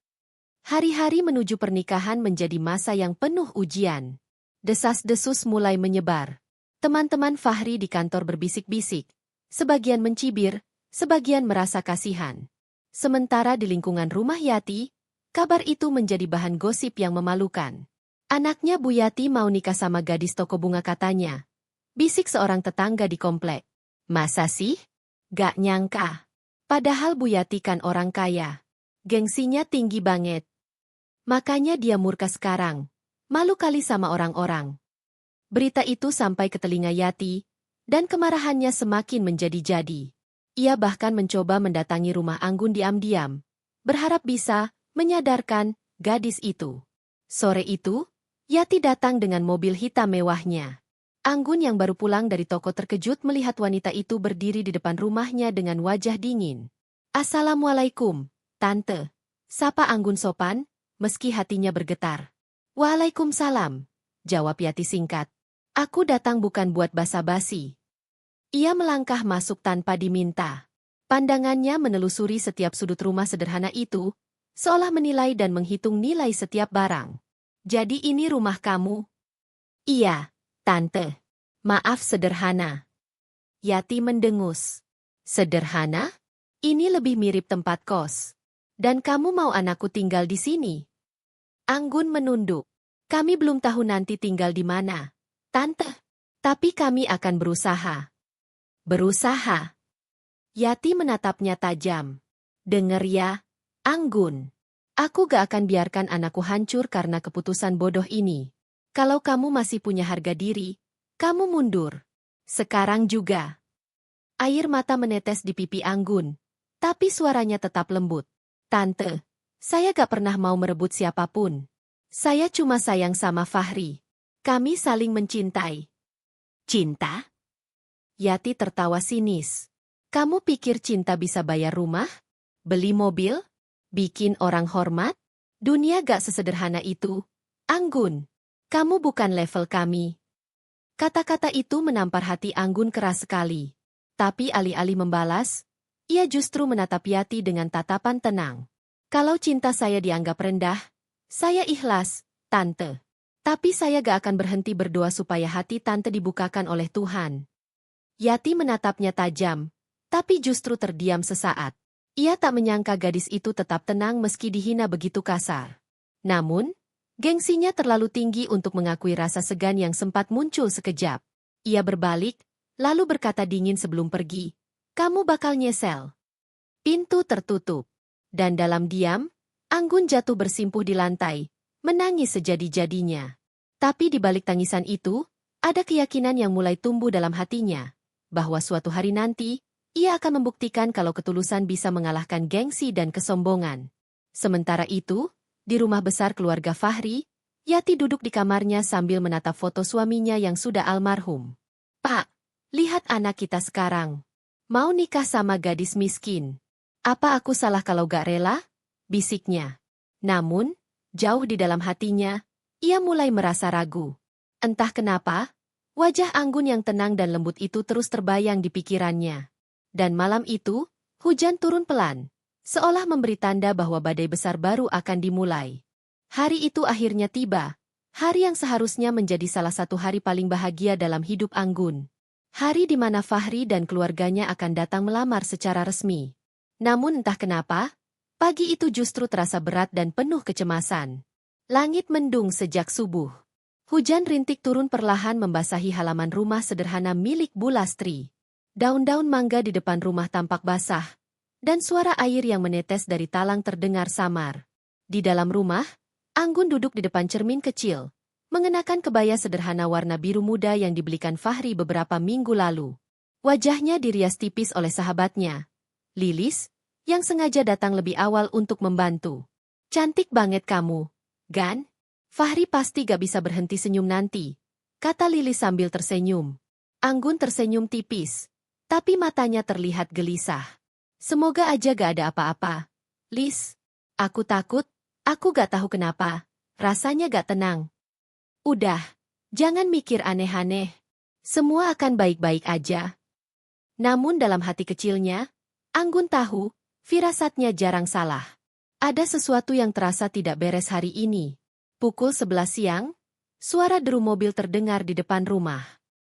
Hari-hari menuju pernikahan menjadi masa yang penuh ujian. Desas-desus mulai menyebar. Teman-teman Fahri di kantor berbisik-bisik. Sebagian mencibir, sebagian merasa kasihan. Sementara di lingkungan rumah Yati, kabar itu menjadi bahan gosip yang memalukan. "Anaknya Bu Yati mau nikah sama gadis toko bunga katanya," bisik seorang tetangga di komplek. "Masa sih? Gak nyangka. Padahal Bu Yati kan orang kaya. Gengsinya tinggi banget. Makanya dia murka sekarang. Malu kali sama orang-orang." Berita itu sampai ke telinga Yati, dan kemarahannya semakin menjadi-jadi. Ia bahkan mencoba mendatangi rumah Anggun diam-diam, berharap bisa menyadarkan gadis itu. Sore itu, Yati datang dengan mobil hitam mewahnya. Anggun yang baru pulang dari toko terkejut melihat wanita itu berdiri di depan rumahnya dengan wajah dingin. "Assalamualaikum, Tante," sapa Anggun sopan, meski hatinya bergetar. "Waalaikumsalam," jawab Yati singkat. "Aku datang bukan buat basa-basi." Ia melangkah masuk tanpa diminta. Pandangannya menelusuri setiap sudut rumah sederhana itu, seolah menilai dan menghitung nilai setiap barang. "Jadi ini rumah kamu?" "Iya, Tante. Maaf sederhana." Yati mendengus. "Sederhana? Ini lebih mirip tempat kos. Dan kamu mau anakku tinggal di sini?" Anggun menunduk. "Kami belum tahu nanti tinggal di mana, Tante. Tapi kami akan berusaha." "Berusaha?" Yati menatapnya tajam. "Dengar ya, Anggun. Aku gak akan biarkan anakku hancur karena keputusan bodoh ini. Kalau kamu masih punya harga diri, kamu mundur. Sekarang juga." Air mata menetes di pipi Anggun, tapi suaranya tetap lembut. "Tante, saya gak pernah mau merebut siapapun. Saya cuma sayang sama Fahri. Kami saling mencintai." "Cinta?" Yati tertawa sinis. Kamu pikir cinta bisa bayar rumah? Beli mobil? Bikin orang hormat? Dunia gak sesederhana itu. Anggun, kamu bukan level kami. Kata-kata itu menampar hati Anggun keras sekali. Tapi alih-alih membalas, ia justru menatap Yati dengan tatapan tenang. Kalau cinta saya dianggap rendah, saya ikhlas, Tante. Tapi saya gak akan berhenti berdoa supaya hati Tante dibukakan oleh Tuhan. Yati menatapnya tajam, tapi justru terdiam sesaat. Ia tak menyangka gadis itu tetap tenang meski dihina begitu kasar. Namun, gengsinya terlalu tinggi untuk mengakui rasa segan yang sempat muncul sekejap. Ia berbalik, lalu berkata dingin sebelum pergi, "Kamu bakal nyesel." Pintu tertutup. Dan dalam diam, Anggun jatuh bersimpuh di lantai, menangis sejadi-jadinya. Tapi di balik tangisan itu, ada keyakinan yang mulai tumbuh dalam hatinya, bahwa suatu hari nanti, ia akan membuktikan kalau ketulusan bisa mengalahkan gengsi dan kesombongan. Sementara itu, di rumah besar keluarga Fahri, Yati duduk di kamarnya sambil menatap foto suaminya yang sudah almarhum. "Pak, lihat anak kita sekarang. Mau nikah sama gadis miskin. Apa aku salah kalau gak rela?" bisiknya. Namun, jauh di dalam hatinya, ia mulai merasa ragu. Entah kenapa, wajah Anggun yang tenang dan lembut itu terus terbayang di pikirannya. Dan malam itu, hujan turun pelan, seolah memberi tanda bahwa badai besar baru akan dimulai. Hari itu akhirnya tiba, hari yang seharusnya menjadi salah satu hari paling bahagia dalam hidup Anggun. Hari di mana Fahri dan keluarganya akan datang melamar secara resmi. Namun entah kenapa, pagi itu justru terasa berat dan penuh kecemasan. Langit mendung sejak subuh. Hujan rintik turun perlahan membasahi halaman rumah sederhana milik Bu Lastri. Daun-daun mangga di depan rumah tampak basah, dan suara air yang menetes dari talang terdengar samar. Di dalam rumah, Anggun duduk di depan cermin kecil, mengenakan kebaya sederhana warna biru muda yang dibelikan Fahri beberapa minggu lalu. Wajahnya dirias tipis oleh sahabatnya, Lilis, yang sengaja datang lebih awal untuk membantu. "Cantik banget kamu, Gan." "Fahri pasti gak bisa berhenti senyum nanti," kata Lilis sambil tersenyum. Anggun tersenyum tipis, tapi matanya terlihat gelisah. "Semoga aja gak ada apa-apa, Lis. Aku takut, aku gak tahu kenapa. Rasanya gak tenang." "Udah, jangan mikir aneh-aneh. Semua akan baik-baik aja." Namun dalam hati kecilnya, Anggun tahu, firasatnya jarang salah. Ada sesuatu yang terasa tidak beres hari ini. Pukul 11 siang, suara deru mobil terdengar di depan rumah.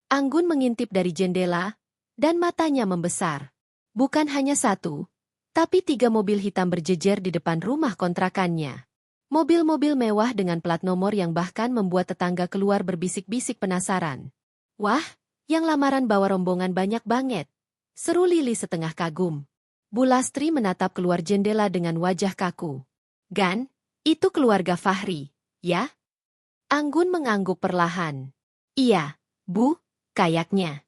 Anggun mengintip dari jendela, dan matanya membesar. Bukan hanya satu, tapi 3 mobil hitam berjejer di depan rumah kontrakannya. Mobil-mobil mewah dengan plat nomor yang bahkan membuat tetangga keluar berbisik-bisik penasaran. "Wah, yang lamaran bawa rombongan banyak banget," seru Lili setengah kagum. Bu Lastri menatap keluar jendela dengan wajah kaku. "Gan, itu keluarga Fahri, ya?" Anggun mengangguk perlahan. "Iya, Bu, kayaknya."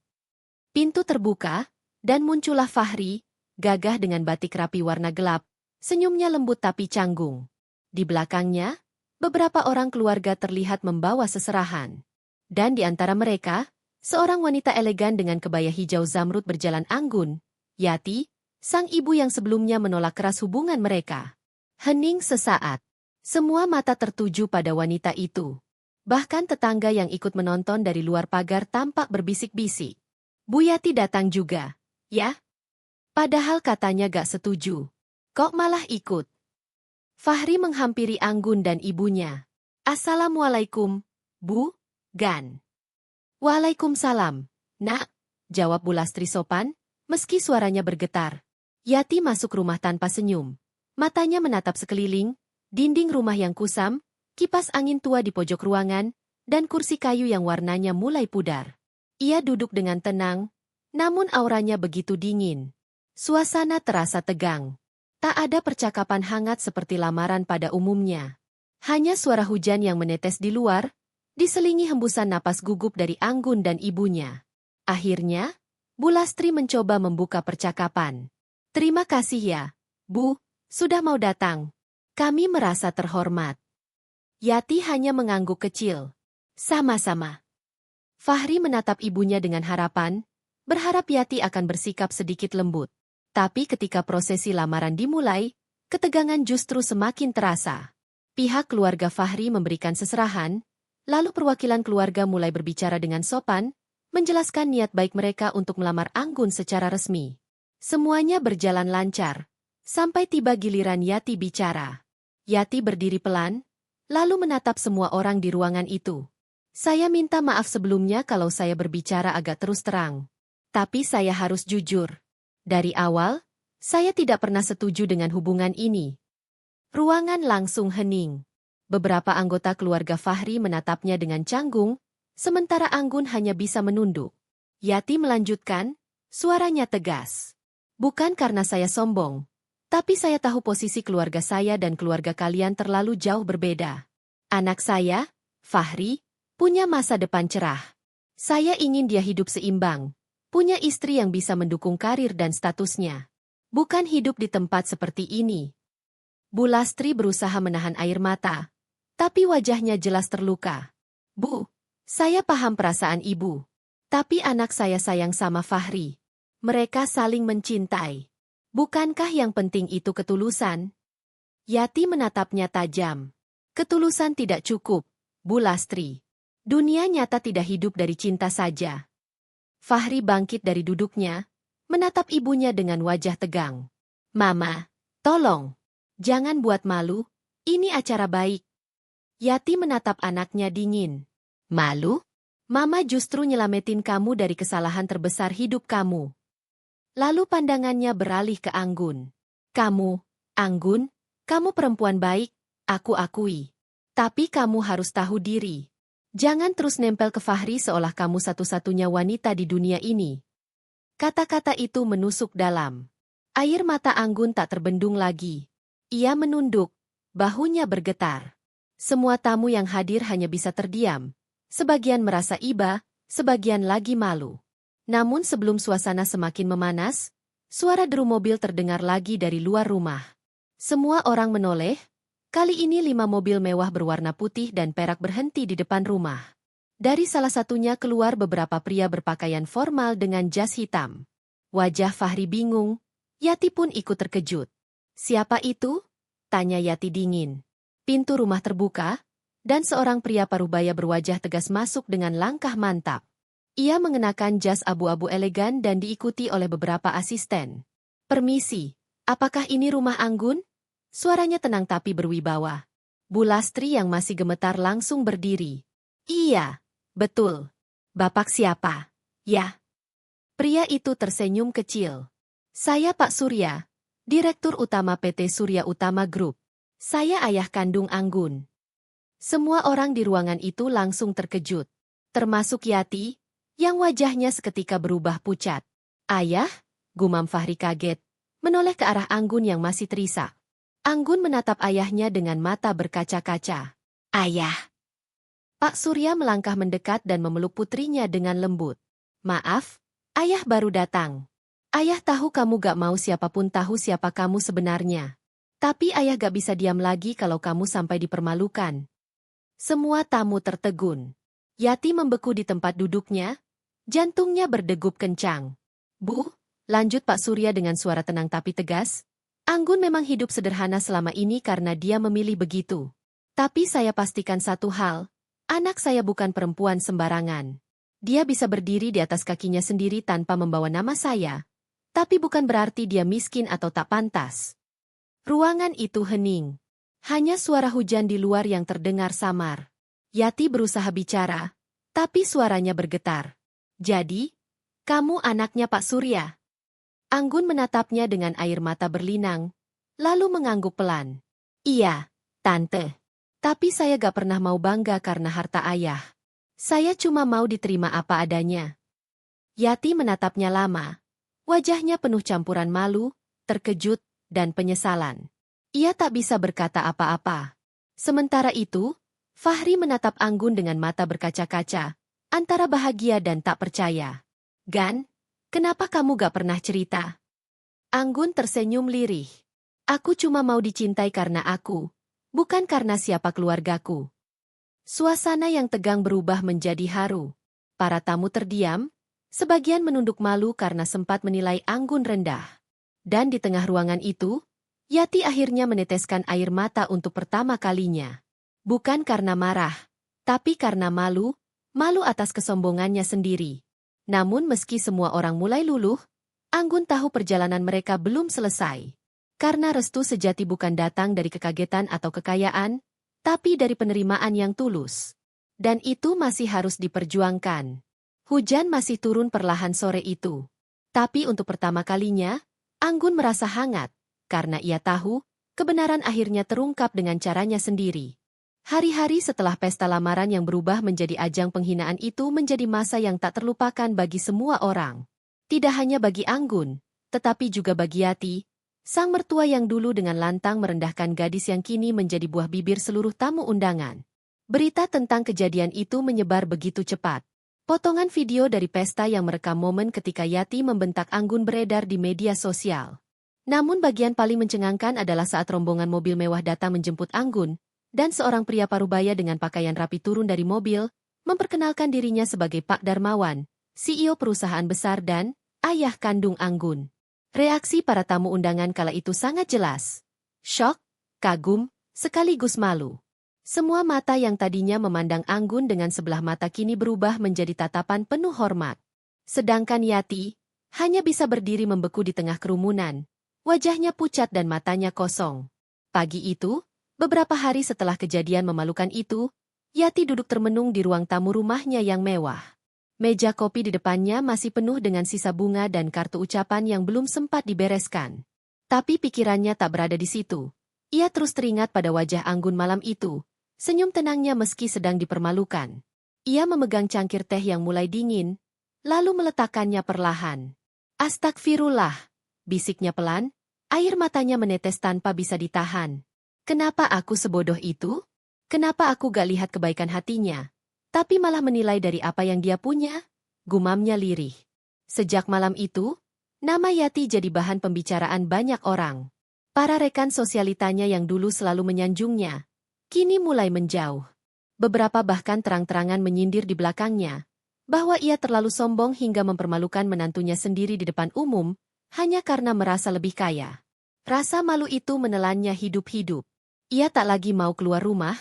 Pintu terbuka, dan muncullah Fahri, gagah dengan batik rapi warna gelap, senyumnya lembut tapi canggung. Di belakangnya, beberapa orang keluarga terlihat membawa seserahan. Dan di antara mereka, seorang wanita elegan dengan kebaya hijau zamrud berjalan Anggun, Yati, sang ibu yang sebelumnya menolak keras hubungan mereka. Hening sesaat. Semua mata tertuju pada wanita itu. Bahkan tetangga yang ikut menonton dari luar pagar tampak berbisik-bisik. "Bu Yati datang juga, ya?" Padahal katanya gak setuju. Kok malah ikut? Fahri menghampiri Anggun dan ibunya. "Assalamualaikum, Bu, Gan." "Waalaikumsalam, Nak," jawab Bu Lastri sopan, meski suaranya bergetar. Yati masuk rumah tanpa senyum. Matanya menatap sekeliling, dinding rumah yang kusam, kipas angin tua di pojok ruangan, dan kursi kayu yang warnanya mulai pudar. Ia duduk dengan tenang, namun auranya begitu dingin. Suasana terasa tegang. Tak ada percakapan hangat seperti lamaran pada umumnya. Hanya suara hujan yang menetes di luar, diselingi hembusan napas gugup dari Anggun dan ibunya. Akhirnya, Bu Lastri mencoba membuka percakapan. "Terima kasih ya, Bu, sudah mau datang. Kami merasa terhormat." Yati hanya mengangguk kecil. "Sama-sama." Fahri menatap ibunya dengan harapan, berharap Yati akan bersikap sedikit lembut. Tapi ketika prosesi lamaran dimulai, ketegangan justru semakin terasa. Pihak keluarga Fahri memberikan seserahan, lalu perwakilan keluarga mulai berbicara dengan sopan, menjelaskan niat baik mereka untuk melamar Anggun secara resmi. Semuanya berjalan lancar, sampai tiba giliran Yati bicara. Yati berdiri pelan, lalu menatap semua orang di ruangan itu. Saya minta maaf sebelumnya kalau saya berbicara agak terus terang. Tapi saya harus jujur. Dari awal, saya tidak pernah setuju dengan hubungan ini. Ruangan langsung hening. Beberapa anggota keluarga Fahri menatapnya dengan canggung, sementara Anggun hanya bisa menunduk. Yati melanjutkan, suaranya tegas. Bukan karena saya sombong, tapi saya tahu posisi keluarga saya dan keluarga kalian terlalu jauh berbeda. Anak saya, Fahri, punya masa depan cerah. Saya ingin dia hidup seimbang, punya istri yang bisa mendukung karir dan statusnya. Bukan hidup di tempat seperti ini. Bu Lastri berusaha menahan air mata, tapi wajahnya jelas terluka. Bu, saya paham perasaan ibu. Tapi anak saya sayang sama Fahri. Mereka saling mencintai. Bukankah yang penting itu ketulusan? Yati menatapnya tajam. Ketulusan tidak cukup, Bu Lastri. Dunia nyata tidak hidup dari cinta saja. Fahri bangkit dari duduknya, menatap ibunya dengan wajah tegang. Mama, tolong. Jangan buat malu, ini acara baik. Yati menatap anaknya dingin. Malu? Mama justru nyelamatin kamu dari kesalahan terbesar hidup kamu. Lalu pandangannya beralih ke Anggun. Kamu, Anggun, kamu perempuan baik, aku akui. Tapi kamu harus tahu diri. Jangan terus nempel ke Fahri seolah kamu satu-satunya wanita di dunia ini. Kata-kata itu menusuk dalam. Air mata Anggun tak terbendung lagi. Ia menunduk, bahunya bergetar. Semua tamu yang hadir hanya bisa terdiam. Sebagian merasa iba, sebagian lagi malu. Namun sebelum suasana semakin memanas, suara deru mobil terdengar lagi dari luar rumah. Semua orang menoleh, kali ini 5 mobil mewah berwarna putih dan perak berhenti di depan rumah. Dari salah satunya keluar beberapa pria berpakaian formal dengan jas hitam. Wajah Fahri bingung, Yati pun ikut terkejut. Siapa itu? Tanya Yati dingin. Pintu rumah terbuka, dan seorang pria parubaya berwajah tegas masuk dengan langkah mantap. Ia mengenakan jas abu-abu elegan dan diikuti oleh beberapa asisten. Permisi, apakah ini rumah Anggun? Suaranya tenang tapi berwibawa. Bu Lastri yang masih gemetar langsung berdiri. Iya, betul. Bapak siapa? Ya. Pria itu tersenyum kecil. Saya Pak Surya, Direktur Utama PT Surya Utama Group. Saya ayah kandung Anggun. Semua orang di ruangan itu langsung terkejut. Termasuk Yati, yang wajahnya seketika berubah pucat. Ayah? Gumam Fahri kaget, menoleh ke arah Anggun yang masih terisak. Anggun menatap ayahnya dengan mata berkaca-kaca. Ayah. Pak Surya melangkah mendekat dan memeluk putrinya dengan lembut. Maaf, ayah baru datang. Ayah tahu kamu gak mau siapapun tahu siapa kamu sebenarnya. Tapi ayah gak bisa diam lagi kalau kamu sampai dipermalukan. Semua tamu tertegun. Yati membeku di tempat duduknya, jantungnya berdegup kencang. Bu, lanjut Pak Surya dengan suara tenang tapi tegas. Anggun memang hidup sederhana selama ini karena dia memilih begitu. Tapi saya pastikan satu hal, anak saya bukan perempuan sembarangan. Dia bisa berdiri di atas kakinya sendiri tanpa membawa nama saya. Tapi bukan berarti dia miskin atau tak pantas. Ruangan itu hening. Hanya suara hujan di luar yang terdengar samar. Yati berusaha bicara, tapi suaranya bergetar. Jadi, kamu anaknya Pak Surya? Anggun menatapnya dengan air mata berlinang, lalu mengangguk pelan. Iya, Tante. Tapi saya gak pernah mau bangga karena harta ayah. Saya cuma mau diterima apa adanya. Yati menatapnya lama. Wajahnya penuh campuran malu, terkejut, dan penyesalan. Ia tak bisa berkata apa-apa. Sementara itu, Fahri menatap Anggun dengan mata berkaca-kaca, antara bahagia dan tak percaya. Gan, kenapa kamu gak pernah cerita? Anggun tersenyum lirih. Aku cuma mau dicintai karena aku, bukan karena siapa keluargaku. Suasana yang tegang berubah menjadi haru. Para tamu terdiam, Sebagian menunduk malu karena sempat menilai Anggun rendah. Dan di tengah ruangan itu, Yati akhirnya meneteskan air mata untuk pertama kalinya. Bukan karena marah, tapi karena malu atas kesombongannya sendiri. Namun meski semua orang mulai luluh, Anggun tahu perjalanan mereka belum selesai. Karena restu sejati bukan datang dari kekagetan atau kekayaan, tapi dari penerimaan yang tulus. Dan itu masih harus diperjuangkan. Hujan masih turun perlahan sore itu. Tapi untuk pertama kalinya, Anggun merasa hangat, karena ia tahu, kebenaran akhirnya terungkap dengan caranya sendiri. Hari-hari setelah pesta lamaran yang berubah menjadi ajang penghinaan itu menjadi masa yang tak terlupakan bagi semua orang. Tidak hanya bagi Anggun, tetapi juga bagi Yati, sang mertua yang dulu dengan lantang merendahkan gadis yang kini menjadi buah bibir seluruh tamu undangan. Berita tentang kejadian itu menyebar begitu cepat. Potongan video dari pesta yang merekam momen ketika Yati membentak Anggun beredar di media sosial. Namun bagian paling mencengangkan adalah saat rombongan mobil mewah datang menjemput Anggun, dan seorang pria parubaya dengan pakaian rapi turun dari mobil, memperkenalkan dirinya sebagai Pak Darmawan, CEO perusahaan besar dan ayah kandung Anggun. Reaksi para tamu undangan kala itu sangat jelas. Syok, kagum, sekaligus malu. Semua mata yang tadinya memandang Anggun dengan sebelah mata kini berubah menjadi tatapan penuh hormat. Sedangkan Yati hanya bisa berdiri membeku di tengah kerumunan. Wajahnya pucat dan matanya kosong. Pagi itu, beberapa hari setelah kejadian memalukan itu, Yati duduk termenung di ruang tamu rumahnya yang mewah. Meja kopi di depannya masih penuh dengan sisa bunga dan kartu ucapan yang belum sempat dibereskan. Tapi pikirannya tak berada di situ. Ia terus teringat pada wajah Anggun malam itu. Senyum tenangnya meski sedang dipermalukan. Ia memegang cangkir teh yang mulai dingin, lalu meletakkannya perlahan. Astagfirullah, bisiknya pelan, air matanya menetes tanpa bisa ditahan. Kenapa aku sebodoh itu? Kenapa aku gak lihat kebaikan hatinya, tapi malah menilai dari apa yang dia punya? Gumamnya lirih. Sejak malam itu, nama Yati jadi bahan pembicaraan banyak orang. Para rekan sosialitanya yang dulu selalu menyanjungnya, kini mulai menjauh. Beberapa bahkan terang-terangan menyindir di belakangnya, bahwa ia terlalu sombong hingga mempermalukan menantunya sendiri di depan umum, hanya karena merasa lebih kaya. Rasa malu itu menelannya hidup-hidup. Ia tak lagi mau keluar rumah,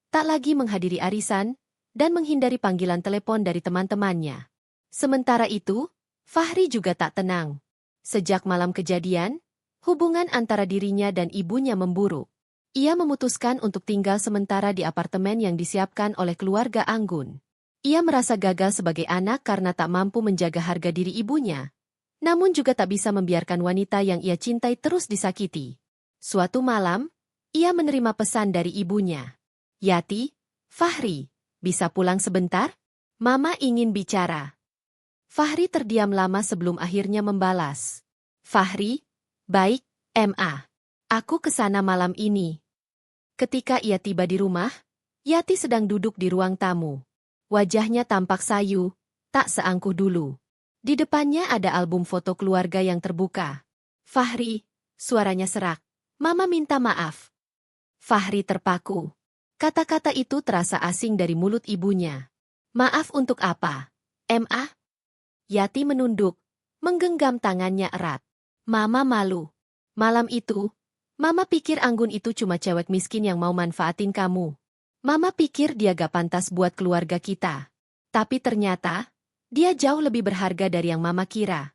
tak lagi menghadiri arisan, dan menghindari panggilan telepon dari teman-temannya. Sementara itu, Fahri juga tak tenang. Sejak malam kejadian, hubungan antara dirinya dan ibunya memburuk. Ia memutuskan untuk tinggal sementara di apartemen yang disiapkan oleh keluarga Anggun. Ia merasa gagal sebagai anak karena tak mampu menjaga harga diri ibunya. Namun juga tak bisa membiarkan wanita yang ia cintai terus disakiti. Suatu malam, ia menerima pesan dari ibunya. Yati, Fahri, bisa pulang sebentar? Mama ingin bicara. Fahri terdiam lama sebelum akhirnya membalas. Fahri, baik, Ma. Aku kesana malam ini. Ketika ia tiba di rumah, Yati sedang duduk di ruang tamu. Wajahnya tampak sayu, tak seangkuh dulu. Di depannya ada album foto keluarga yang terbuka. Fahri, suaranya serak. Mama minta maaf. Fahri terpaku. Kata-kata itu terasa asing dari mulut ibunya. Maaf untuk apa? Ma? Yati menunduk, menggenggam tangannya erat. Mama malu. Malam itu, Mama pikir Anggun itu cuma cewek miskin yang mau manfaatin kamu. Mama pikir dia gak pantas buat keluarga kita. Tapi ternyata, dia jauh lebih berharga dari yang Mama kira.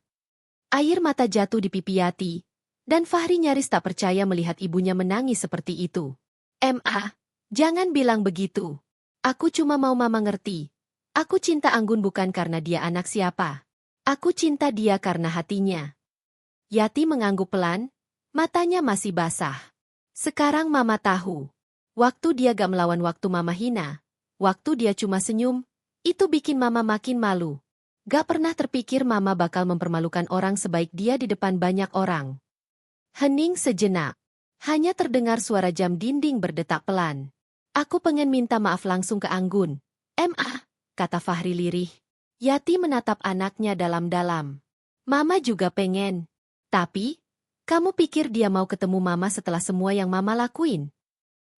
Air mata jatuh di pipi Yati, dan Fahri nyaris tak percaya melihat ibunya menangis seperti itu. Ma, jangan bilang begitu. Aku cuma mau Mama ngerti. Aku cinta Anggun bukan karena dia anak siapa. Aku cinta dia karena hatinya. Yati mengangguk pelan. Matanya masih basah. Sekarang Mama tahu. Waktu dia gak melawan waktu Mama hina. Waktu dia cuma senyum. Itu bikin Mama makin malu. Gak pernah terpikir Mama bakal mempermalukan orang sebaik dia di depan banyak orang. Hening sejenak. Hanya terdengar suara jam dinding berdetak pelan. Aku pengen minta maaf langsung ke Anggun. Ma, kata Fahri lirih. Yati menatap anaknya dalam-dalam. Mama juga pengen. Tapi, kamu pikir dia mau ketemu Mama setelah semua yang Mama lakuin?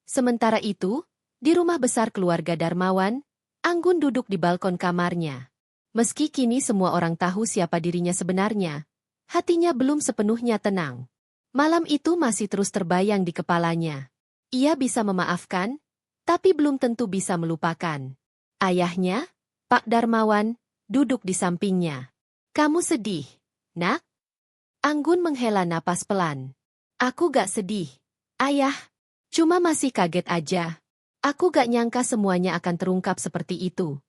Sementara itu, di rumah besar keluarga Darmawan, Anggun duduk di balkon kamarnya. Meski kini semua orang tahu siapa dirinya sebenarnya, hatinya belum sepenuhnya tenang. Malam itu masih terus terbayang di kepalanya. Ia bisa memaafkan, tapi belum tentu bisa melupakan. Ayahnya, Pak Darmawan, duduk di sampingnya. "Kamu sedih, Nak?" Anggun menghela napas pelan. "Aku gak sedih, Ayah. Cuma masih kaget aja. Aku gak nyangka semuanya akan terungkap seperti itu."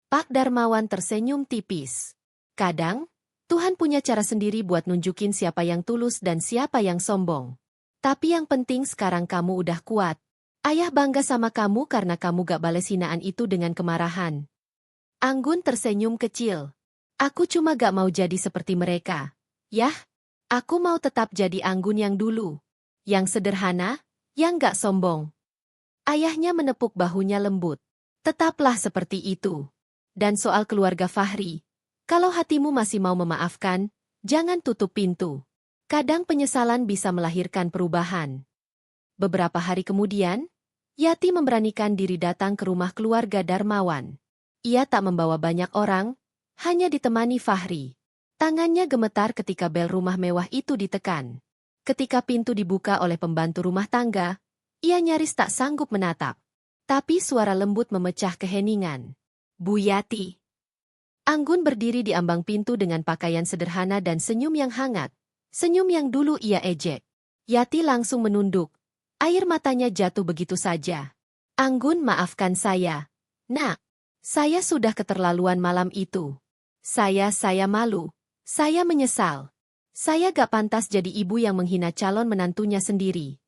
Pak Darmawan tersenyum tipis. "Kadang, Tuhan punya cara sendiri buat nunjukin siapa yang tulus dan siapa yang sombong. Tapi yang penting sekarang kamu udah kuat. Ayah bangga sama kamu karena kamu gak bales hinaan itu dengan kemarahan." Anggun tersenyum kecil. "Aku cuma gak mau jadi seperti mereka. Yah, aku mau tetap jadi Anggun yang dulu. Yang sederhana, yang gak sombong." Ayahnya menepuk bahunya lembut. "Tetaplah seperti itu. Dan soal keluarga Fahri, kalau hatimu masih mau memaafkan, jangan tutup pintu. Kadang penyesalan bisa melahirkan perubahan." Beberapa hari kemudian, Yati memberanikan diri datang ke rumah keluarga Darmawan. Ia tak membawa banyak orang, hanya ditemani Fahri. Tangannya gemetar ketika bel rumah mewah itu ditekan. Ketika pintu dibuka oleh pembantu rumah tangga, ia nyaris tak sanggup menatap. Tapi suara lembut memecah keheningan. "Bu Yati." Anggun berdiri di ambang pintu dengan pakaian sederhana dan senyum yang hangat. Senyum yang dulu ia ejek. Yati langsung menunduk. Air matanya jatuh begitu saja. "Anggun, maafkan saya, Nak. Saya sudah keterlaluan malam itu. Saya malu. Saya menyesal. Saya gak pantas jadi ibu yang menghina calon menantunya sendiri."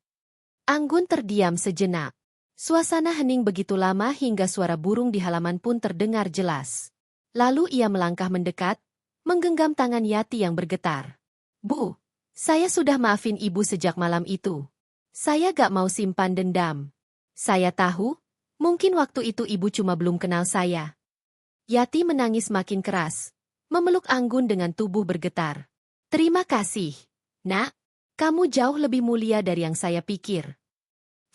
Anggun terdiam sejenak. Suasana hening begitu lama hingga suara burung di halaman pun terdengar jelas. Lalu ia melangkah mendekat, menggenggam tangan Yati yang bergetar. "Bu, saya sudah maafin ibu sejak malam itu. Saya gak mau simpan dendam. Saya tahu, mungkin waktu itu ibu cuma belum kenal saya." Yati menangis makin keras, memeluk Anggun dengan tubuh bergetar. "Terima kasih, Nak. Kamu jauh lebih mulia dari yang saya pikir."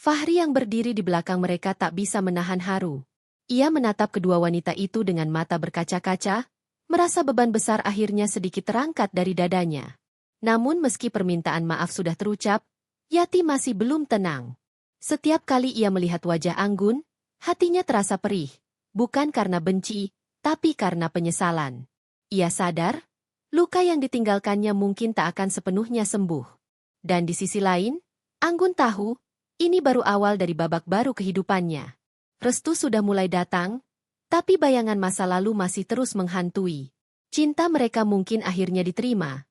Fahri yang berdiri di belakang mereka tak bisa menahan haru. Ia menatap kedua wanita itu dengan mata berkaca-kaca, merasa beban besar akhirnya sedikit terangkat dari dadanya. Namun meski permintaan maaf sudah terucap, Yati masih belum tenang. Setiap kali ia melihat wajah Anggun, hatinya terasa perih, bukan karena benci, tapi karena penyesalan. Ia sadar, luka yang ditinggalkannya mungkin tak akan sepenuhnya sembuh. Dan di sisi lain, Anggun tahu, ini baru awal dari babak baru kehidupannya. Restu sudah mulai datang, tapi bayangan masa lalu masih terus menghantui. Cinta mereka mungkin akhirnya diterima.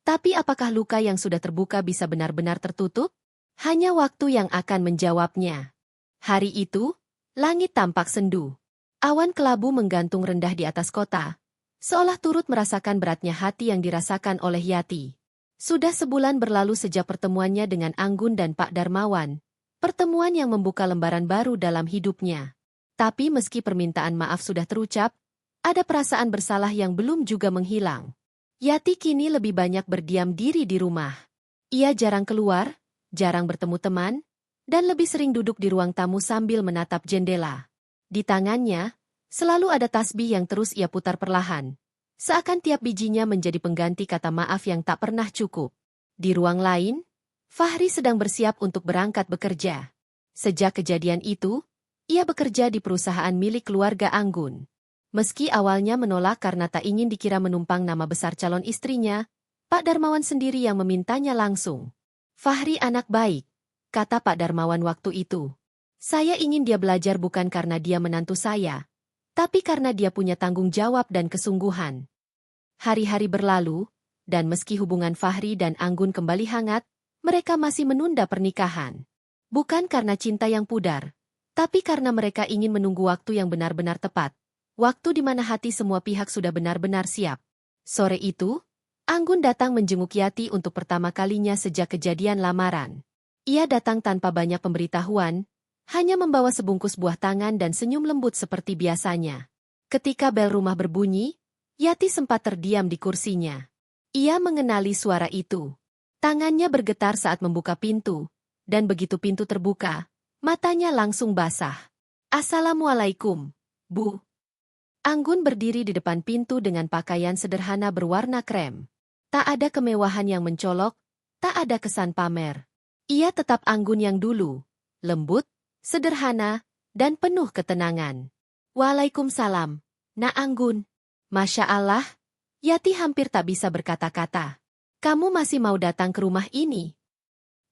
Tapi apakah luka yang sudah terbuka bisa benar-benar tertutup? Hanya waktu yang akan menjawabnya. Hari itu, langit tampak sendu. Awan kelabu menggantung rendah di atas kota, seolah turut merasakan beratnya hati yang dirasakan oleh Yati. Sudah sebulan berlalu sejak pertemuannya dengan Anggun dan Pak Darmawan, pertemuan yang membuka lembaran baru dalam hidupnya. Tapi meski permintaan maaf sudah terucap, ada perasaan bersalah yang belum juga menghilang. Yati kini lebih banyak berdiam diri di rumah. Ia jarang keluar, jarang bertemu teman, dan lebih sering duduk di ruang tamu sambil menatap jendela. Di tangannya, selalu ada tasbih yang terus ia putar perlahan. Seakan tiap bijinya menjadi pengganti kata maaf yang tak pernah cukup. Di ruang lain, Fahri sedang bersiap untuk berangkat bekerja. Sejak kejadian itu, ia bekerja di perusahaan milik keluarga Anggun. Meski awalnya menolak karena tak ingin dikira menumpang nama besar calon istrinya, Pak Darmawan sendiri yang memintanya langsung. "Fahri anak baik," kata Pak Darmawan waktu itu. "Saya ingin dia belajar bukan karena dia menantu saya, tapi karena dia punya tanggung jawab dan kesungguhan." Hari-hari berlalu, dan meski hubungan Fahri dan Anggun kembali hangat, mereka masih menunda pernikahan. Bukan karena cinta yang pudar, tapi karena mereka ingin menunggu waktu yang benar-benar tepat. Waktu di mana hati semua pihak sudah benar-benar siap. Sore itu, Anggun datang menjenguk Yati untuk pertama kalinya sejak kejadian lamaran. Ia datang tanpa banyak pemberitahuan, hanya membawa sebungkus buah tangan dan senyum lembut seperti biasanya. Ketika bel rumah berbunyi, Yati sempat terdiam di kursinya. Ia mengenali suara itu. Tangannya bergetar saat membuka pintu, dan begitu pintu terbuka, matanya langsung basah. "Assalamualaikum, Bu." Anggun berdiri di depan pintu dengan pakaian sederhana berwarna krem. Tak ada kemewahan yang mencolok, tak ada kesan pamer. Ia tetap Anggun yang dulu, lembut, sederhana, dan penuh ketenangan. Waalaikumsalam, Nak Anggun. Masya Allah, Yati hampir tak bisa berkata-kata. Kamu masih mau datang ke rumah ini?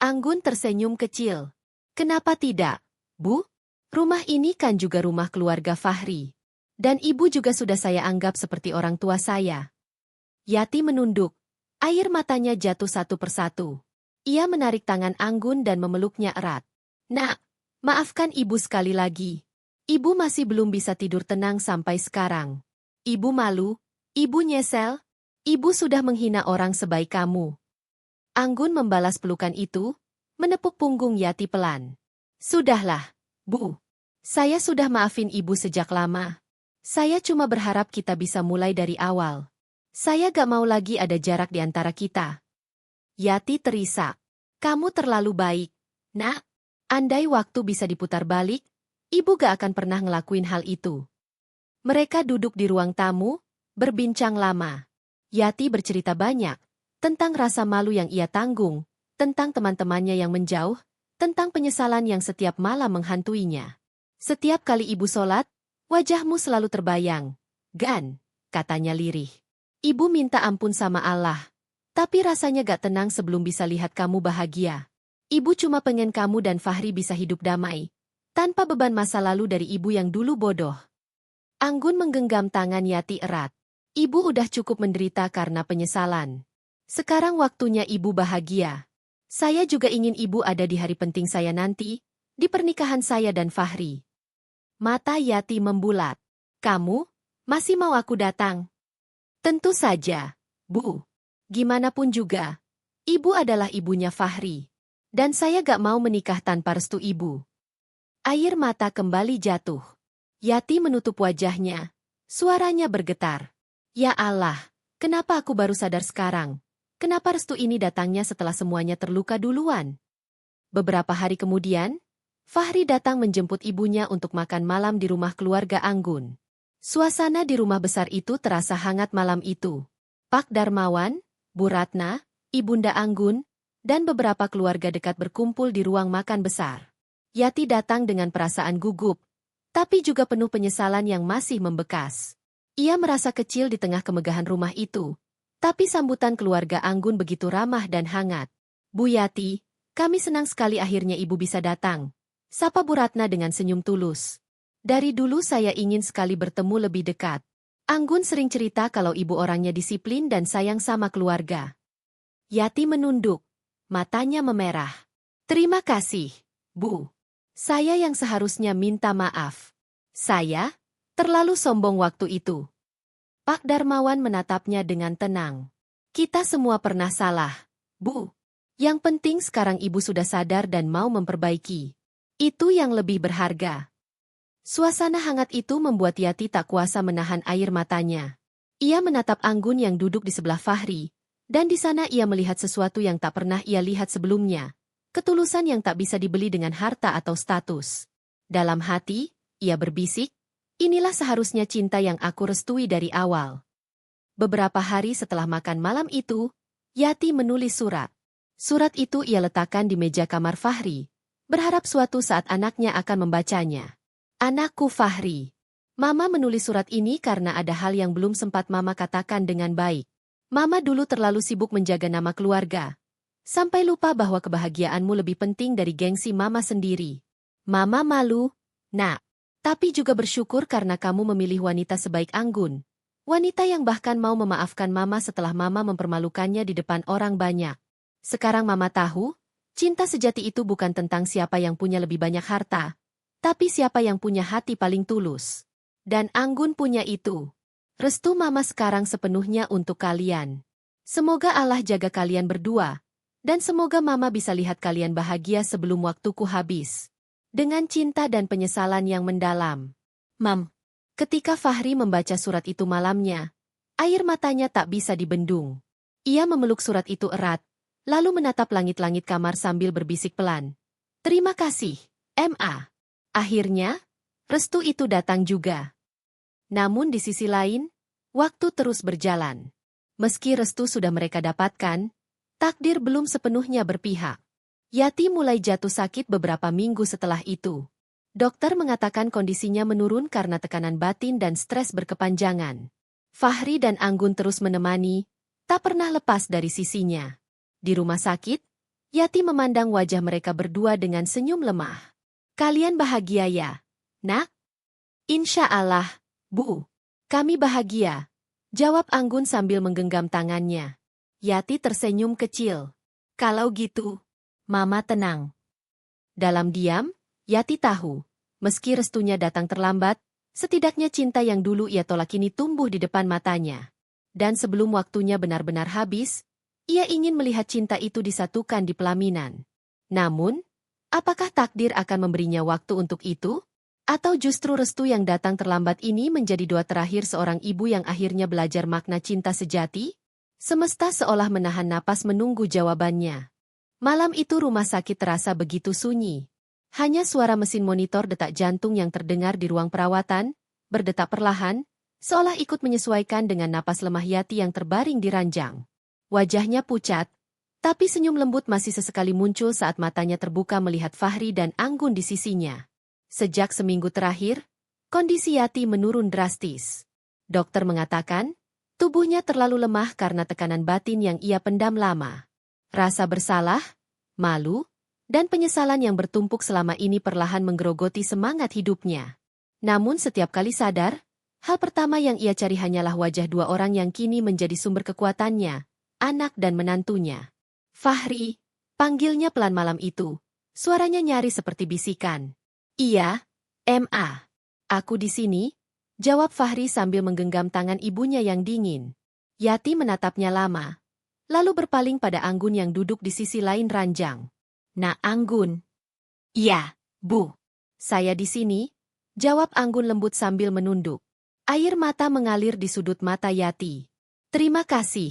Anggun tersenyum kecil. Kenapa tidak, Bu? Rumah ini kan juga rumah keluarga Fahri. Dan ibu juga sudah saya anggap seperti orang tua saya. Yati menunduk. Air matanya jatuh satu persatu. Ia menarik tangan Anggun dan memeluknya erat. Nak, maafkan ibu sekali lagi. Ibu masih belum bisa tidur tenang sampai sekarang. Ibu malu, ibu nyesel, ibu sudah menghina orang sebaik kamu. Anggun membalas pelukan itu, menepuk punggung Yati pelan. Sudahlah, Bu. Saya sudah maafin ibu sejak lama. Saya cuma berharap kita bisa mulai dari awal. Saya gak mau lagi ada jarak di antara kita. Yati terisak. Kamu terlalu baik, Nak. Andai waktu bisa diputar balik, ibu gak akan pernah ngelakuin hal itu. Mereka duduk di ruang tamu, berbincang lama. Yati bercerita banyak, tentang rasa malu yang ia tanggung, tentang teman-temannya yang menjauh, tentang penyesalan yang setiap malam menghantuinya. Setiap kali ibu sholat, wajahmu selalu terbayang. Gan, katanya lirih. Ibu minta ampun sama Allah, tapi rasanya gak tenang sebelum bisa lihat kamu bahagia. Ibu cuma pengen kamu dan Fahri bisa hidup damai, tanpa beban masa lalu dari ibu yang dulu bodoh. Anggun menggenggam tangan Yati erat. Ibu udah cukup menderita karena penyesalan. Sekarang waktunya ibu bahagia. Saya juga ingin ibu ada di hari penting saya nanti, di pernikahan saya dan Fahri. Mata Yati membulat. Kamu, masih mau aku datang? Tentu saja, Bu. Gimana pun juga, ibu adalah ibunya Fahri. Dan saya gak mau menikah tanpa restu ibu. Air mata kembali jatuh. Yati menutup wajahnya. Suaranya bergetar. Ya Allah, kenapa aku baru sadar sekarang? Kenapa restu ini datangnya setelah semuanya terluka duluan? Beberapa hari kemudian, Fahri datang menjemput ibunya untuk makan malam di rumah keluarga Anggun. Suasana di rumah besar itu terasa hangat malam itu. Pak Darmawan, Bu Ratna, Ibunda Anggun, dan beberapa keluarga dekat berkumpul di ruang makan besar. Yati datang dengan perasaan gugup, tapi juga penuh penyesalan yang masih membekas. Ia merasa kecil di tengah kemegahan rumah itu, tapi sambutan keluarga Anggun begitu ramah dan hangat. Bu Yati, kami senang sekali akhirnya ibu bisa datang. Sapa Bu Ratna dengan senyum tulus. Dari dulu saya ingin sekali bertemu lebih dekat. Anggun sering cerita kalau ibu orangnya disiplin dan sayang sama keluarga. Yati menunduk, matanya memerah. Terima kasih, Bu. Saya yang seharusnya minta maaf. Saya terlalu sombong waktu itu. Pak Darmawan menatapnya dengan tenang. Kita semua pernah salah, Bu. Yang penting sekarang ibu sudah sadar dan mau memperbaiki. Itu yang lebih berharga. Suasana hangat itu membuat Yati tak kuasa menahan air matanya. Ia menatap Anggun yang duduk di sebelah Fahri, dan di sana ia melihat sesuatu yang tak pernah ia lihat sebelumnya. Ketulusan yang tak bisa dibeli dengan harta atau status. Dalam hati, ia berbisik, inilah seharusnya cinta yang aku restui dari awal. Beberapa hari setelah makan malam itu, Yati menulis surat. Surat itu ia letakkan di meja kamar Fahri, berharap suatu saat anaknya akan membacanya. Anakku Fahri. Mama menulis surat ini karena ada hal yang belum sempat Mama katakan dengan baik. Mama dulu terlalu sibuk menjaga nama keluarga, sampai lupa bahwa kebahagiaanmu lebih penting dari gengsi Mama sendiri. Mama malu, Nak. Tapi juga bersyukur karena kamu memilih wanita sebaik Anggun. Wanita yang bahkan mau memaafkan Mama setelah Mama mempermalukannya di depan orang banyak. Sekarang Mama tahu, cinta sejati itu bukan tentang siapa yang punya lebih banyak harta, tapi siapa yang punya hati paling tulus. Dan Anggun punya itu. Restu Mama sekarang sepenuhnya untuk kalian. Semoga Allah jaga kalian berdua, dan semoga Mama bisa lihat kalian bahagia sebelum waktuku habis. Dengan cinta dan penyesalan yang mendalam. Mam. Ketika Fahri membaca surat itu malamnya, air matanya tak bisa dibendung. Ia memeluk surat itu erat, lalu menatap langit-langit kamar sambil berbisik pelan. Terima kasih, Ma. Akhirnya, restu itu datang juga. Namun di sisi lain, waktu terus berjalan. Meski restu sudah mereka dapatkan, takdir belum sepenuhnya berpihak. Yati mulai jatuh sakit beberapa minggu setelah itu. Dokter mengatakan kondisinya menurun karena tekanan batin dan stres berkepanjangan. Fahri dan Anggun terus menemani, tak pernah lepas dari sisinya. Di rumah sakit, Yati memandang wajah mereka berdua dengan senyum lemah. "Kalian bahagia ya, Nak?" "Insya Allah, Bu. Kami bahagia," jawab Anggun sambil menggenggam tangannya. Yati tersenyum kecil. "Kalau gitu, Mama tenang." Dalam diam, Yati tahu, meski restunya datang terlambat, setidaknya cinta yang dulu ia tolak kini tumbuh di depan matanya. Dan sebelum waktunya benar-benar habis, ia ingin melihat cinta itu disatukan di pelaminan. Namun, apakah takdir akan memberinya waktu untuk itu? Atau justru restu yang datang terlambat ini menjadi doa terakhir seorang ibu yang akhirnya belajar makna cinta sejati? Semesta seolah menahan napas menunggu jawabannya. Malam itu rumah sakit terasa begitu sunyi. Hanya suara mesin monitor detak jantung yang terdengar di ruang perawatan, berdetak perlahan, seolah ikut menyesuaikan dengan napas lemah Yati yang terbaring di ranjang. Wajahnya pucat, tapi senyum lembut masih sesekali muncul saat matanya terbuka melihat Fahri dan Anggun di sisinya. Sejak seminggu terakhir, kondisi Yati menurun drastis. Dokter mengatakan, tubuhnya terlalu lemah karena tekanan batin yang ia pendam lama. Rasa bersalah, malu, dan penyesalan yang bertumpuk selama ini perlahan menggerogoti semangat hidupnya. Namun setiap kali sadar, hal pertama yang ia cari hanyalah wajah dua orang yang kini menjadi sumber kekuatannya, anak dan menantunya. "Fahri," panggilnya pelan malam itu. Suaranya nyaris seperti bisikan. "Iya, Ma. Aku di sini," jawab Fahri sambil menggenggam tangan ibunya yang dingin. Yati menatapnya lama, lalu berpaling pada Anggun yang duduk di sisi lain ranjang. "Nak Anggun." "Iya, Bu. Saya di sini," jawab Anggun lembut sambil menunduk. Air mata mengalir di sudut mata Yati. "Terima kasih.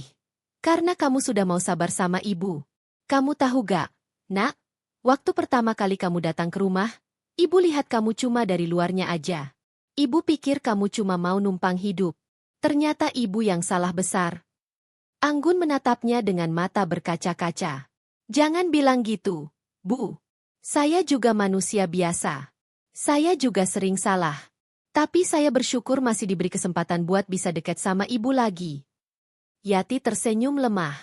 Karena kamu sudah mau sabar sama ibu. Kamu tahu gak, Nak? Waktu pertama kali kamu datang ke rumah, ibu lihat kamu cuma dari luarnya aja. Ibu pikir kamu cuma mau numpang hidup. Ternyata ibu yang salah besar." Anggun menatapnya dengan mata berkaca-kaca. "Jangan bilang gitu, Bu. Saya juga manusia biasa. Saya juga sering salah. Tapi saya bersyukur masih diberi kesempatan buat bisa dekat sama ibu lagi." Yati tersenyum lemah.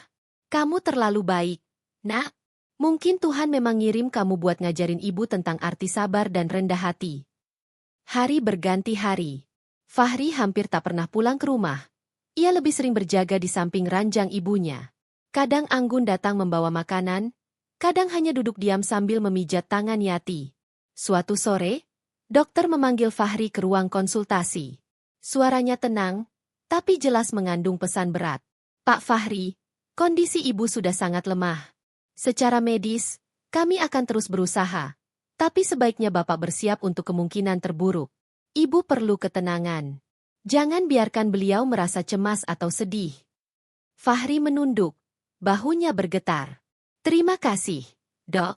"Kamu terlalu baik, Nak. Mungkin Tuhan memang ngirim kamu buat ngajarin ibu tentang arti sabar dan rendah hati." Hari berganti hari. Fahri hampir tak pernah pulang ke rumah. Ia lebih sering berjaga di samping ranjang ibunya. Kadang Anggun datang membawa makanan, kadang hanya duduk diam sambil memijat tangan Yati. Suatu sore, dokter memanggil Fahri ke ruang konsultasi. Suaranya tenang, tapi jelas mengandung pesan berat. "Pak Fahri, kondisi ibu sudah sangat lemah. Secara medis, kami akan terus berusaha. Tapi sebaiknya Bapak bersiap untuk kemungkinan terburuk. Ibu perlu ketenangan. Jangan biarkan beliau merasa cemas atau sedih." Fahri menunduk, bahunya bergetar. "Terima kasih, Dok."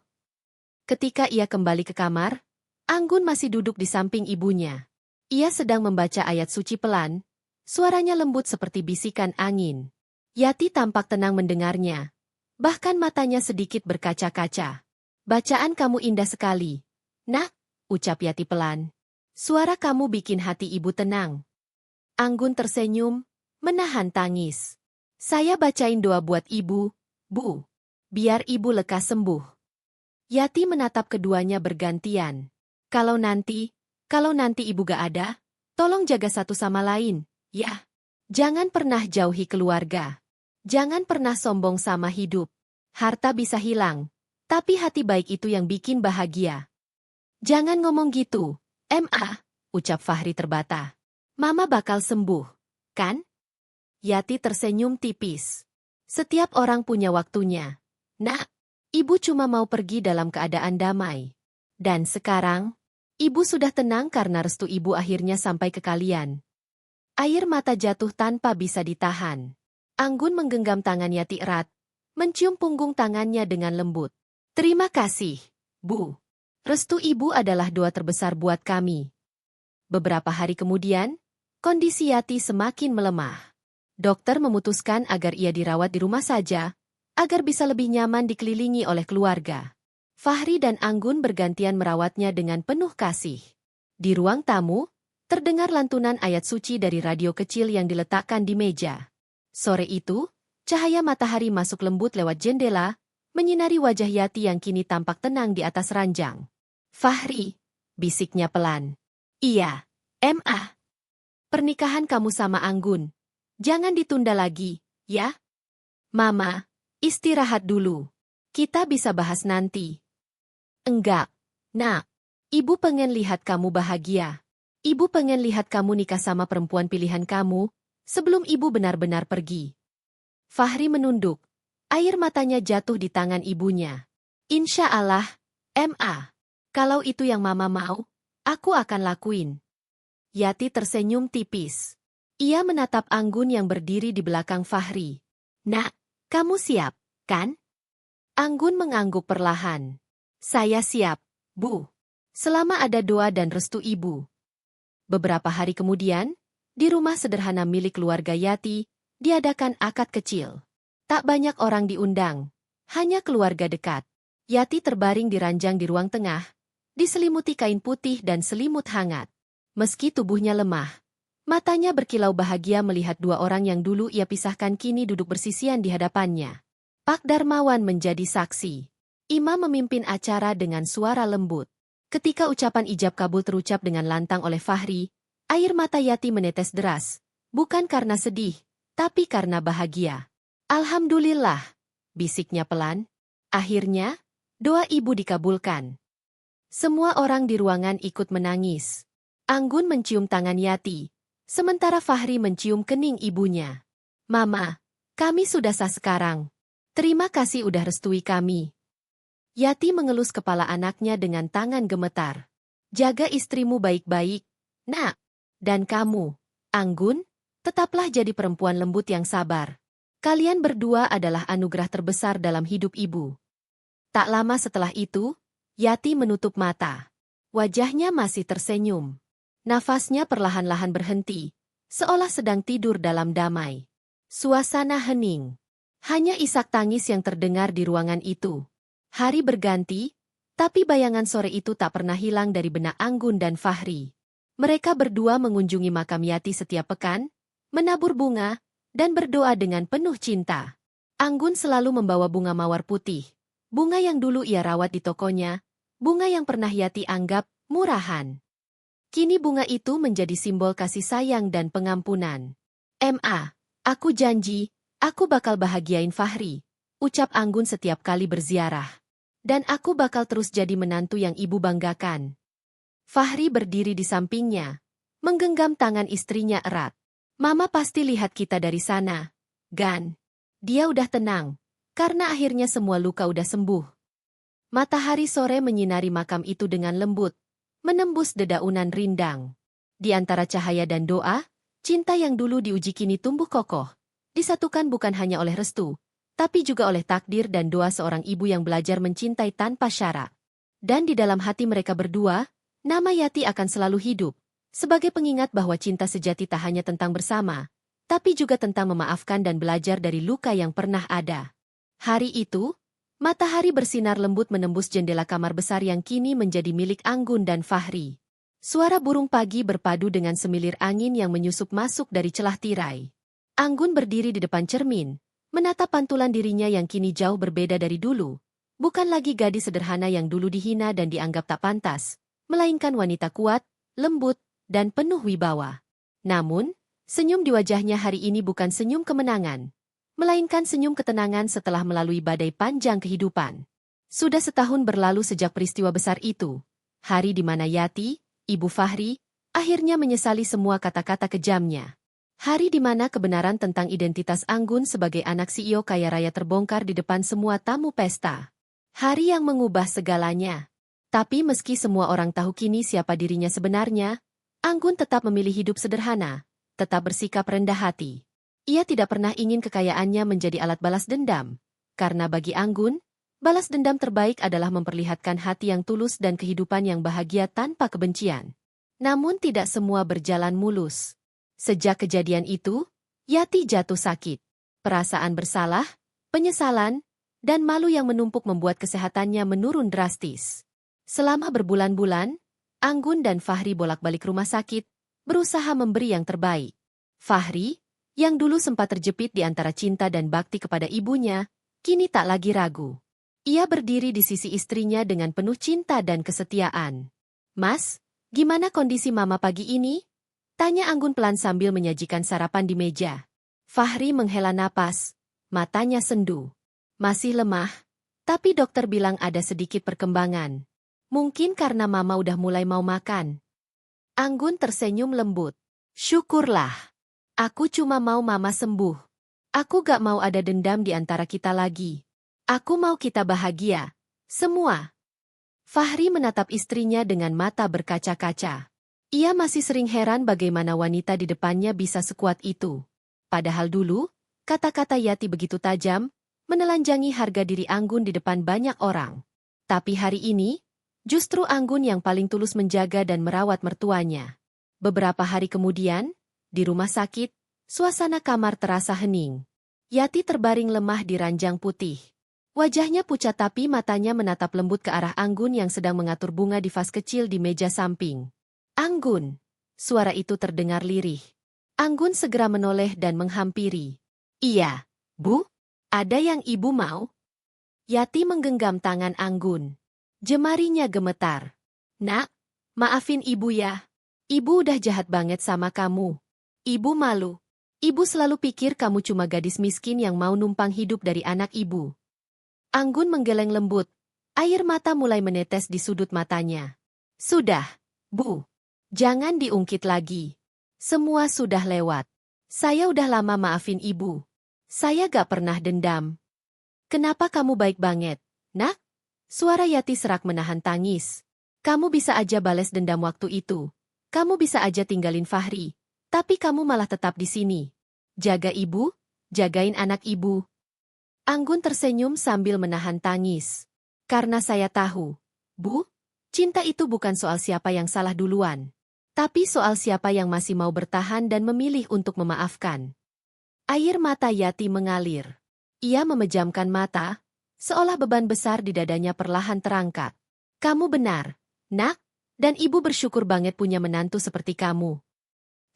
Ketika ia kembali ke kamar, Anggun masih duduk di samping ibunya. Ia sedang membaca ayat suci pelan, suaranya lembut seperti bisikan angin. Yati tampak tenang mendengarnya, bahkan matanya sedikit berkaca-kaca. "Bacaan kamu indah sekali, Nak," ucap Yati pelan. "Suara kamu bikin hati ibu tenang." Anggun tersenyum, menahan tangis. "Saya bacain doa buat ibu, Bu. Biar ibu lekas sembuh." Yati menatap keduanya bergantian. Kalau nanti ibu gak ada, tolong jaga satu sama lain, ya. Jangan pernah jauhi keluarga. Jangan pernah sombong sama hidup. Harta bisa hilang, tapi hati baik itu yang bikin bahagia." "Jangan ngomong gitu, Ma," ucap Fahri terbata. "Mama bakal sembuh, kan?" Yati tersenyum tipis. "Setiap orang punya waktunya. Nak, ibu cuma mau pergi dalam keadaan damai. Dan sekarang, ibu sudah tenang karena restu ibu akhirnya sampai ke kalian." Air mata jatuh tanpa bisa ditahan. Anggun menggenggam tangan Yati erat, mencium punggung tangannya dengan lembut. "Terima kasih, Bu. Restu ibu adalah doa terbesar buat kami." Beberapa hari kemudian, kondisi Yati semakin melemah. Dokter memutuskan agar ia dirawat di rumah saja, agar bisa lebih nyaman dikelilingi oleh keluarga. Fahri dan Anggun bergantian merawatnya dengan penuh kasih. Di ruang tamu, terdengar lantunan ayat suci dari radio kecil yang diletakkan di meja. Sore itu, cahaya matahari masuk lembut lewat jendela, menyinari wajah Yati yang kini tampak tenang di atas ranjang. "Fahri," bisiknya pelan. "Iya, Ma. Pernikahan kamu sama Anggun. Jangan ditunda lagi, ya?" "Mama, istirahat dulu. Kita bisa bahas nanti." "Enggak, Nak. Ibu pengen lihat kamu bahagia. Ibu pengen lihat kamu nikah sama perempuan pilihan kamu, sebelum ibu benar-benar pergi." Fahri menunduk. Air matanya jatuh di tangan ibunya. "Insya Allah, Ma. Kalau itu yang Mama mau, aku akan lakuin." Yati tersenyum tipis. Ia menatap Anggun yang berdiri di belakang Fahri. "Nak, kamu siap, kan?" Anggun mengangguk perlahan. "Saya siap, Bu. Selama ada doa dan restu ibu." Beberapa hari kemudian, di rumah sederhana milik keluarga Yati, diadakan akad kecil. Tak banyak orang diundang, hanya keluarga dekat. Yati terbaring di ranjang di ruang tengah, diselimuti kain putih dan selimut hangat. Meski tubuhnya lemah, matanya berkilau bahagia melihat dua orang yang dulu ia pisahkan kini duduk bersisian di hadapannya. Pak Darmawan menjadi saksi. Imam memimpin acara dengan suara lembut. Ketika ucapan ijab kabul terucap dengan lantang oleh Fahri, air mata Yati menetes deras, bukan karena sedih, tapi karena bahagia. "Alhamdulillah," bisiknya pelan. Akhirnya, doa ibu dikabulkan. Semua orang di ruangan ikut menangis. Anggun mencium tangan Yati, sementara Fahri mencium kening ibunya. "Mama, kami sudah sah sekarang. Terima kasih udah restui kami." Yati mengelus kepala anaknya dengan tangan gemetar. "Jaga istrimu baik-baik, Nak. Dan kamu, Anggun, tetaplah jadi perempuan lembut yang sabar. Kalian berdua adalah anugerah terbesar dalam hidup ibu." Tak lama setelah itu, Yati menutup mata. Wajahnya masih tersenyum. Nafasnya perlahan-lahan berhenti, seolah sedang tidur dalam damai. Suasana hening. Hanya isak tangis yang terdengar di ruangan itu. Hari berganti, tapi bayangan sore itu tak pernah hilang dari benak Anggun dan Fahri. Mereka berdua mengunjungi makam Yati setiap pekan, menabur bunga, dan berdoa dengan penuh cinta. Anggun selalu membawa bunga mawar putih, bunga yang dulu ia rawat di tokonya, bunga yang pernah Yati anggap murahan. Kini bunga itu menjadi simbol kasih sayang dan pengampunan. "Ma, aku janji, aku bakal bahagiain Fahri," ucap Anggun setiap kali berziarah. "Dan aku bakal terus jadi menantu yang ibu banggakan." Fahri berdiri di sampingnya, menggenggam tangan istrinya erat. "Mama pasti lihat kita dari sana, Gan." Dia udah tenang, karena akhirnya semua luka udah sembuh. Matahari sore menyinari makam itu dengan lembut, menembus dedaunan rindang. Di antara cahaya dan doa, cinta yang dulu diuji kini tumbuh kokoh, disatukan bukan hanya oleh restu, tapi juga oleh takdir dan doa seorang ibu yang belajar mencintai tanpa syarat. Dan di dalam hati mereka berdua, nama Yati akan selalu hidup, sebagai pengingat bahwa cinta sejati tak hanya tentang bersama, tapi juga tentang memaafkan dan belajar dari luka yang pernah ada. Hari itu, matahari bersinar lembut menembus jendela kamar besar yang kini menjadi milik Anggun dan Fahri. Suara burung pagi berpadu dengan semilir angin yang menyusup masuk dari celah tirai. Anggun berdiri di depan cermin, menatap pantulan dirinya yang kini jauh berbeda dari dulu. Bukan lagi gadis sederhana yang dulu dihina dan dianggap tak pantas, melainkan wanita kuat, lembut, dan penuh wibawa. Namun, senyum di wajahnya hari ini bukan senyum kemenangan, melainkan senyum ketenangan setelah melalui badai panjang kehidupan. Sudah setahun berlalu sejak peristiwa besar itu, hari di mana Yati, ibu Fahri, akhirnya menyesali semua kata-kata kejamnya. Hari di mana kebenaran tentang identitas Anggun sebagai anak CEO kaya raya terbongkar di depan semua tamu pesta. Hari yang mengubah segalanya. Tapi meski semua orang tahu kini siapa dirinya sebenarnya, Anggun tetap memilih hidup sederhana, tetap bersikap rendah hati. Ia tidak pernah ingin kekayaannya menjadi alat balas dendam, karena bagi Anggun, balas dendam terbaik adalah memperlihatkan hati yang tulus dan kehidupan yang bahagia tanpa kebencian. Namun tidak semua berjalan mulus. Sejak kejadian itu, Yati jatuh sakit. Perasaan bersalah, penyesalan, dan malu yang menumpuk membuat kesehatannya menurun drastis. Selama berbulan-bulan, Anggun dan Fahri bolak-balik rumah sakit, berusaha memberi yang terbaik. Fahri, yang dulu sempat terjepit di antara cinta dan bakti kepada ibunya, kini tak lagi ragu. Ia berdiri di sisi istrinya dengan penuh cinta dan kesetiaan. "Mas, gimana kondisi Mama pagi ini?" tanya Anggun pelan sambil menyajikan sarapan di meja. Fahri menghela napas, matanya sendu. "Masih lemah, tapi dokter bilang ada sedikit perkembangan. Mungkin karena Mama udah mulai mau makan." Anggun tersenyum lembut. "Syukurlah. Aku cuma mau Mama sembuh. Aku gak mau ada dendam di antara kita lagi. Aku mau kita bahagia. Semua." Fahri menatap istrinya dengan mata berkaca-kaca. Ia masih sering heran bagaimana wanita di depannya bisa sekuat itu. Padahal dulu, kata-kata Yati begitu tajam, menelanjangi harga diri Anggun di depan banyak orang. Tapi hari ini, justru Anggun yang paling tulus menjaga dan merawat mertuanya. Beberapa hari kemudian, di rumah sakit, suasana kamar terasa hening. Yati terbaring lemah di ranjang putih. Wajahnya pucat tapi matanya menatap lembut ke arah Anggun yang sedang mengatur bunga di vas kecil di meja samping. "Anggun!" Suara itu terdengar lirih. Anggun segera menoleh dan menghampiri. "Iya, Bu? Ada yang Ibu mau?" Yati menggenggam tangan Anggun. Jemarinya gemetar. "Nak, maafin Ibu ya. Ibu udah jahat banget sama kamu. Ibu malu. Ibu selalu pikir kamu cuma gadis miskin yang mau numpang hidup dari anak Ibu." Anggun menggeleng lembut. Air mata mulai menetes di sudut matanya. "Sudah, Bu. Jangan diungkit lagi. Semua sudah lewat. Saya udah lama maafin Ibu. Saya gak pernah dendam." "Kenapa kamu baik banget, Nak?" Suara Yati serak menahan tangis. "Kamu bisa aja bales dendam waktu itu. Kamu bisa aja tinggalin Fahri. Tapi kamu malah tetap di sini. Jaga Ibu, jagain anak Ibu." Anggun tersenyum sambil menahan tangis. "Karena saya tahu, Bu, cinta itu bukan soal siapa yang salah duluan. Tapi soal siapa yang masih mau bertahan dan memilih untuk memaafkan." Air mata Yati mengalir. Ia memejamkan mata, seolah beban besar di dadanya perlahan terangkat. "Kamu benar, Nak, dan Ibu bersyukur banget punya menantu seperti kamu."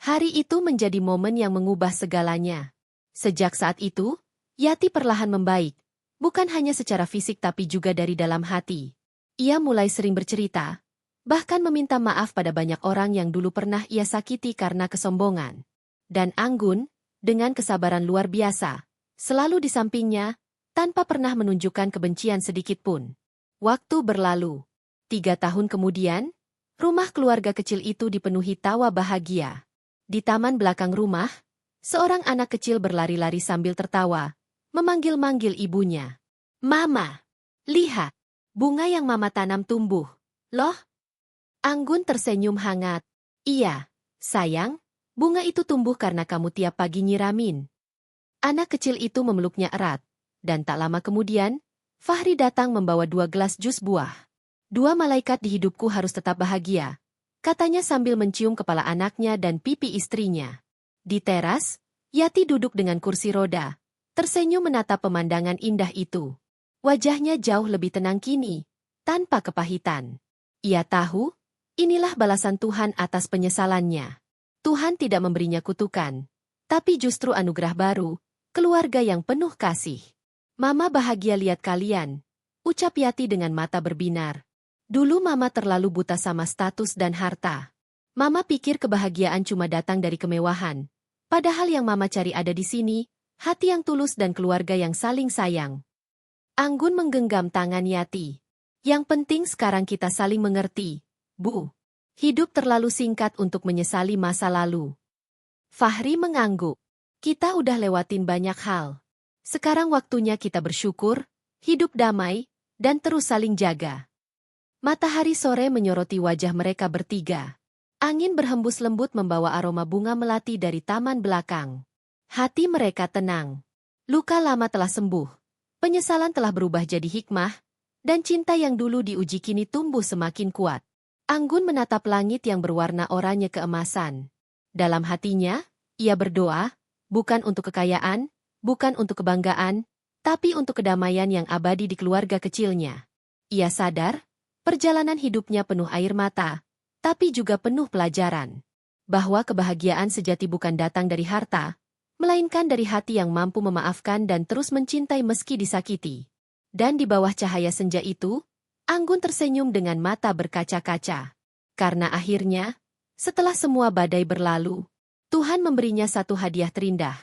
Hari itu menjadi momen yang mengubah segalanya. Sejak saat itu, Yati perlahan membaik, bukan hanya secara fisik tapi juga dari dalam hati. Ia mulai sering bercerita, bahkan meminta maaf pada banyak orang yang dulu pernah ia sakiti karena kesombongan. Dan Anggun, dengan kesabaran luar biasa, selalu di sampingnya, tanpa pernah menunjukkan kebencian sedikitpun. Waktu berlalu. 3 tahun kemudian, rumah keluarga kecil itu dipenuhi tawa bahagia. Di taman belakang rumah, seorang anak kecil berlari-lari sambil tertawa, memanggil-manggil ibunya. "Mama, lihat, bunga yang Mama tanam tumbuh. Loh?" Anggun tersenyum hangat. "Iya, sayang, bunga itu tumbuh karena kamu tiap pagi nyiramin." Anak kecil itu memeluknya erat, dan tak lama kemudian, Fahri datang membawa 2 gelas jus buah. "Dua malaikat di hidupku harus tetap bahagia," katanya sambil mencium kepala anaknya dan pipi istrinya. Di teras, Yati duduk dengan kursi roda, tersenyum menatap pemandangan indah itu. Wajahnya jauh lebih tenang kini, tanpa kepahitan. Ia tahu, inilah balasan Tuhan atas penyesalannya. Tuhan tidak memberinya kutukan, tapi justru anugerah baru, keluarga yang penuh kasih. "Mama bahagia lihat kalian," ucap Yati dengan mata berbinar. "Dulu Mama terlalu buta sama status dan harta. Mama pikir kebahagiaan cuma datang dari kemewahan. Padahal yang Mama cari ada di sini, hati yang tulus dan keluarga yang saling sayang." Anggun menggenggam tangan Yati. "Yang penting sekarang kita saling mengerti, Bu. Hidup terlalu singkat untuk menyesali masa lalu." Fahri mengangguk. "Kita udah lewatin banyak hal. Sekarang waktunya kita bersyukur, hidup damai, dan terus saling jaga." Matahari sore menyoroti wajah mereka bertiga. Angin berhembus lembut membawa aroma bunga melati dari taman belakang. Hati mereka tenang. Luka lama telah sembuh. Penyesalan telah berubah jadi hikmah, dan cinta yang dulu diuji kini tumbuh semakin kuat. Anggun menatap langit yang berwarna oranye keemasan. Dalam hatinya, Ia berdoa, bukan untuk kekayaan, bukan untuk kebanggaan, tapi untuk kedamaian yang abadi di keluarga kecilnya. Ia sadar, perjalanan hidupnya penuh air mata, tapi juga penuh pelajaran. Bahwa kebahagiaan sejati bukan datang dari harta, melainkan dari hati yang mampu memaafkan dan terus mencintai meski disakiti. Dan di bawah cahaya senja itu, Anggun tersenyum dengan mata berkaca-kaca. Karena akhirnya, setelah semua badai berlalu, Tuhan memberinya satu hadiah terindah.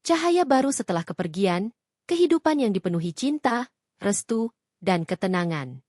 Cahaya baru setelah kepergian, kehidupan yang dipenuhi cinta, restu, dan ketenangan.